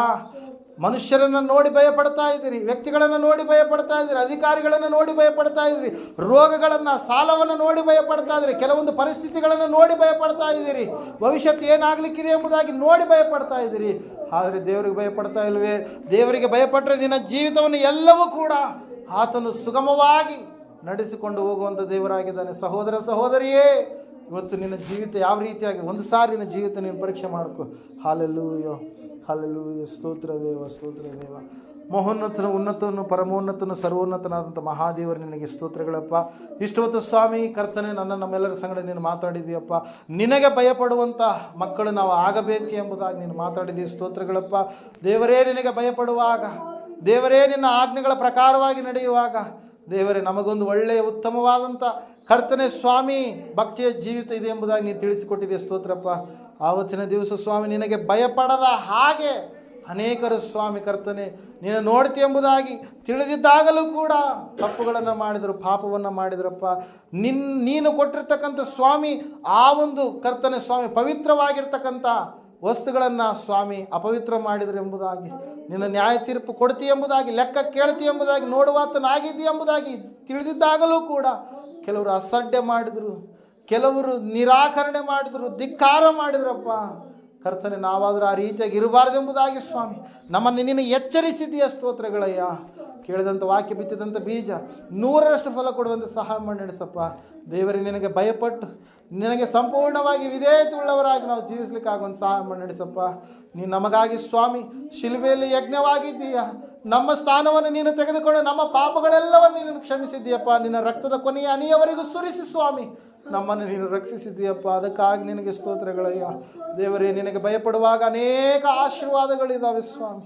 ಮನುಷ್ಯರನ್ನು ನೋಡಿ ಭಯಪಡ್ತಾ ಇದ್ದೀರಿ, ವ್ಯಕ್ತಿಗಳನ್ನು ನೋಡಿ ಭಯಪಡ್ತಾ ಇದ್ದೀರಿ, ಅಧಿಕಾರಿಗಳನ್ನು ನೋಡಿ ಭಯಪಡ್ತಾ ಇದ್ದೀರಿ, ರೋಗಗಳನ್ನು, ಸಾಲವನ್ನು ನೋಡಿ ಭಯಪಡ್ತಾ ಇದ್ದೀರಿ, ಕೆಲವೊಂದು ಪರಿಸ್ಥಿತಿಗಳನ್ನು ನೋಡಿ ಭಯಪಡ್ತಾ ಇದ್ದೀರಿ, ಭವಿಷ್ಯತ್ತು ಏನಾಗಲಿಕ್ಕಿದೆ ಎಂಬುದಾಗಿ ನೋಡಿ ಭಯಪಡ್ತಾ ಇದ್ದೀರಿ. ಆದರೆ ದೇವರಿಗೆ ಭಯಪಡ್ತಾ ಇಲ್ವೇ? ದೇವರಿಗೆ ಭಯಪಟ್ಟರೆ ನಿನ್ನ ಜೀವಿತವನ್ನು ಎಲ್ಲವೂ ಕೂಡ ಆತನು ಸುಗಮವಾಗಿ ನಡೆಸಿಕೊಂಡು ಹೋಗುವಂಥ ದೇವರಾಗಿದ್ದಾನೆ. ಸಹೋದರ ಸಹೋದರಿಯೇ, ಇವತ್ತು ನಿನ್ನ ಜೀವಿತ ಯಾವ ರೀತಿಯಾಗಿ, ಒಂದು ಸಾರಿ ನಿನ್ನ ಜೀವಿತ ನೀನು ಪರೀಕ್ಷೆ ಮಾಡ್ಕೊ. ಹಾಲೆಲೂಯಾ, ಹಾಲೆಲೂಯಾ, ಸ್ತೋತ್ರ ದೇವ, ಸ್ತೋತ್ರ ದೇವ. ಮಹೋನ್ನತನು, ಉನ್ನತನು, ಪರಮೋನ್ನತನು, ಸರ್ವೋನ್ನತನಾದಂಥ ಮಹಾದೇವರು ನಿನಗೆ ಸ್ತೋತ್ರಗಳಪ್ಪ. ಇಷ್ಟೊತ್ತು ಸ್ವಾಮಿ ಕರ್ತನೆ, ನಮ್ಮೆಲ್ಲರ ಸಂಗಡ ನೀನು ಮಾತಾಡಿದೀಯಪ್ಪ. ನಿನಗೆ ಭಯಪಡುವಂಥ ಮಕ್ಕಳು ನಾವು ಆಗಬೇಕು ಎಂಬುದಾಗಿ ನೀನು ಮಾತಾಡಿದ್ದೀಯ. ಸ್ತೋತ್ರಗಳಪ್ಪ. ದೇವರೇ, ನಿನಗೆ ಭಯಪಡುವಾಗ, ದೇವರೇ ನಿನ್ನ ಆಜ್ಞೆಗಳ ಪ್ರಕಾರವಾಗಿ ನಡೆಯುವಾಗ, ದೇವರೇ ನಮಗೊಂದು ಒಳ್ಳೆಯ ಉತ್ತಮವಾದಂಥ ಕರ್ತನೆ ಸ್ವಾಮಿ ಭಕ್ತಿಯ ಜೀವಿತ ಇದೆ ಎಂಬುದಾಗಿ ನೀನು ತಿಳಿಸಿಕೊಟ್ಟಿದೆ. ಸ್ತೋತ್ರಪ್ಪ. ಆವತ್ತಿನ ದಿವಸ ಸ್ವಾಮಿ ನಿನಗೆ ಭಯಪಡದ ಹಾಗೆ ಅನೇಕರು ಸ್ವಾಮಿ ಕರ್ತನೆ ನೀನು ನೋಡ್ತಿ ಎಂಬುದಾಗಿ ತಿಳಿದಿದ್ದಾಗಲೂ ಕೂಡ ತಪ್ಪುಗಳನ್ನು ಮಾಡಿದರು, ಪಾಪವನ್ನು ಮಾಡಿದ್ರಪ್ಪ. ನೀನು ಕೊಟ್ಟಿರ್ತಕ್ಕಂಥ ಸ್ವಾಮಿ ಆ ಒಂದು ಕರ್ತನೆ ಸ್ವಾಮಿ ಪವಿತ್ರವಾಗಿರ್ತಕ್ಕಂಥ ವಸ್ತುಗಳನ್ನು ಸ್ವಾಮಿ ಅಪವಿತ್ರ ಮಾಡಿದರು ಎಂಬುದಾಗಿ, ನಿನ್ನ ನ್ಯಾಯ ತೀರ್ಪು ಕೊಡ್ತಿ ಎಂಬುದಾಗಿ, ಲೆಕ್ಕ ಕೇಳ್ತಿ ಎಂಬುದಾಗಿ, ನೋಡುವಾತನಾಗಿದ್ದಿ ಎಂಬುದಾಗಿ ತಿಳಿದಿದ್ದಾಗಲೂ ಕೂಡ ಕೆಲವರು ಅಸಡ್ಡೆ ಮಾಡಿದರು, ಕೆಲವರು ನಿರಾಕರಣೆ ಮಾಡಿದರು, ಧಿಕ್ಕಾರ ಮಾಡಿದ್ರಪ್ಪ. ಕರ್ತನೆ, ನಾವಾದರೂ ಆ ರೀತಿಯಾಗಿ ಇರಬಾರ್ದೆಂಬುದಾಗಿ ಸ್ವಾಮಿ ನಮ್ಮನ್ನು ನೀನು ಎಚ್ಚರಿಸಿದ್ದೀಯ. ಸ್ತೋತ್ರಗಳಯ್ಯ. ಕೇಳಿದಂಥ ವಾಕ್ಯ, ಬಿತ್ತಿದಂಥ ಬೀಜ 100ರಷ್ಟು ಫಲ ಕೊಡುವಂಥ ಸಹಾಯ ಮಾಡಿ ನಡೆಸಪ್ಪ. ದೇವರೇ, ನಿನಗೆ ಭಯಪಟ್ಟು ನಿನಗೆ ಸಂಪೂರ್ಣವಾಗಿ ವಿಧೇಯತೆ ಉಳ್ಳವರಾಗಿ ನಾವು ಜೀವಿಸ್ಲಿಕ್ಕಾಗುವಂಥ ಸಹಾಯ ಮಾಡಿ ನಡೆಸಪ್ಪ. ನೀನು ನಮಗಾಗಿ ಸ್ವಾಮಿ ಶಿಲುಬೆಯಲ್ಲಿ ಯಜ್ಞವಾಗಿದ್ದೀಯ. ನಮ್ಮ ಸ್ಥಾನವನ್ನು ನೀನು ತೆಗೆದುಕೊಂಡು ನಮ್ಮ ಪಾಪಗಳೆಲ್ಲವನ್ನು ನೀನು ಕ್ಷಮಿಸಿದ್ದೀಯಪ್ಪ. ನಿನ್ನ ರಕ್ತದ ಕೊನೆಯ ಹನಿಯವರೆಗೂ ಸುರಿಸಿ ಸ್ವಾಮಿ ನಮ್ಮನ್ನು ನೀನು ರಕ್ಷಿಸಿದ್ದೀಯಪ್ಪ. ಅದಕ್ಕಾಗಿ ನಿನಗೆ ಸ್ತೋತ್ರಗಳಯ್ಯ. ದೇವರೇ, ನಿನಗೆ ಭಯಪಡುವಾಗ ಅನೇಕ ಆಶೀರ್ವಾದಗಳಿದ್ದಾವೆ ಸ್ವಾಮಿ.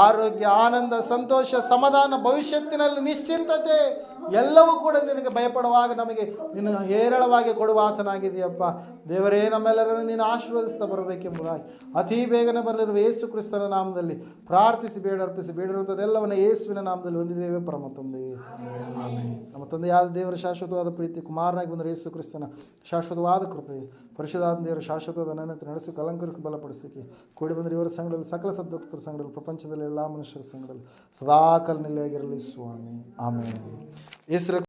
ಆರೋಗ್ಯ, ಆನಂದ, ಸಂತೋಷ, ಸಮಾಧಾನ, ಭವಿಷ್ಯತ್ತಿನಲ್ಲಿ ನಿಶ್ಚಿಂತತೆ ಎಲ್ಲವೂ ಕೂಡ ನಿನಗೆ ಭಯಪಡುವಾಗ ನಮಗೆ ನೀನು ಹೇರಳವಾಗಿ ಕೊಡುವ ಆತನಾಗಿದೆಯಪ್ಪ. ದೇವರೇ, ನಮ್ಮೆಲ್ಲರನ್ನು ನೀನು ಆಶೀರ್ವದಿಸ್ತಾ ಬರಬೇಕೆಂಬುದಾಗಿ ಅತಿ ಬೇಗನೆ ಬರಲಿರುವ ಯೇಸು ಕ್ರಿಸ್ತನ ನಾಮದಲ್ಲಿ ಪ್ರಾರ್ಥಿಸಿ ಬೇಡರ್ಪಿಸಿ ಬೇಡಿರುವಂಥದ್ದೆಲ್ಲವನ್ನು ಯೇಸುವಿನ ನಾಮದಲ್ಲಿ ಹೊಂದಿದ್ದೇವೆ ಪರಮ ತಂದೆಯೇ, ಆಮೆನ್. ನಮ್ಮ ತಂದೆಯಾದ ದೇವರ ಶಾಶ್ವತವಾದ ಪ್ರೀತಿ, ಕುಮಾರನಾಗಿ ಬಂದರೆ ಯೇಸು ಕ್ರಿಸ್ತನ ಶಾಶ್ವತವಾದ ಕೃಪೆ, ಪರಿಶುದ್ಧಾತ್ಮ ದೇವರ ಶಾಶ್ವತವಾದ ನನ್ನನ್ನು ನಡೆಸಿ ಅಲಂಕರಿಸಿ ಬಲಪಡಿಸಿಕೆ ಕೂಡಿ ಬಂದರೆ ಇವರ ಸಂಘದಲ್ಲಿ, ಸಕಲ ಸದ್ಭಕ್ತರ ಸಂಘದಲ್ಲಿ, ಪ್ರಪಂಚದಲ್ಲಿ ಎಲ್ಲ ಮನುಷ್ಯರ ಸಂಘದಲ್ಲಿ ಸದಾಕಾಲ ನೆಲೆಯಾಗಿರಲಿ ಸ್ವಾಮಿ. ಆಮೇಲೆ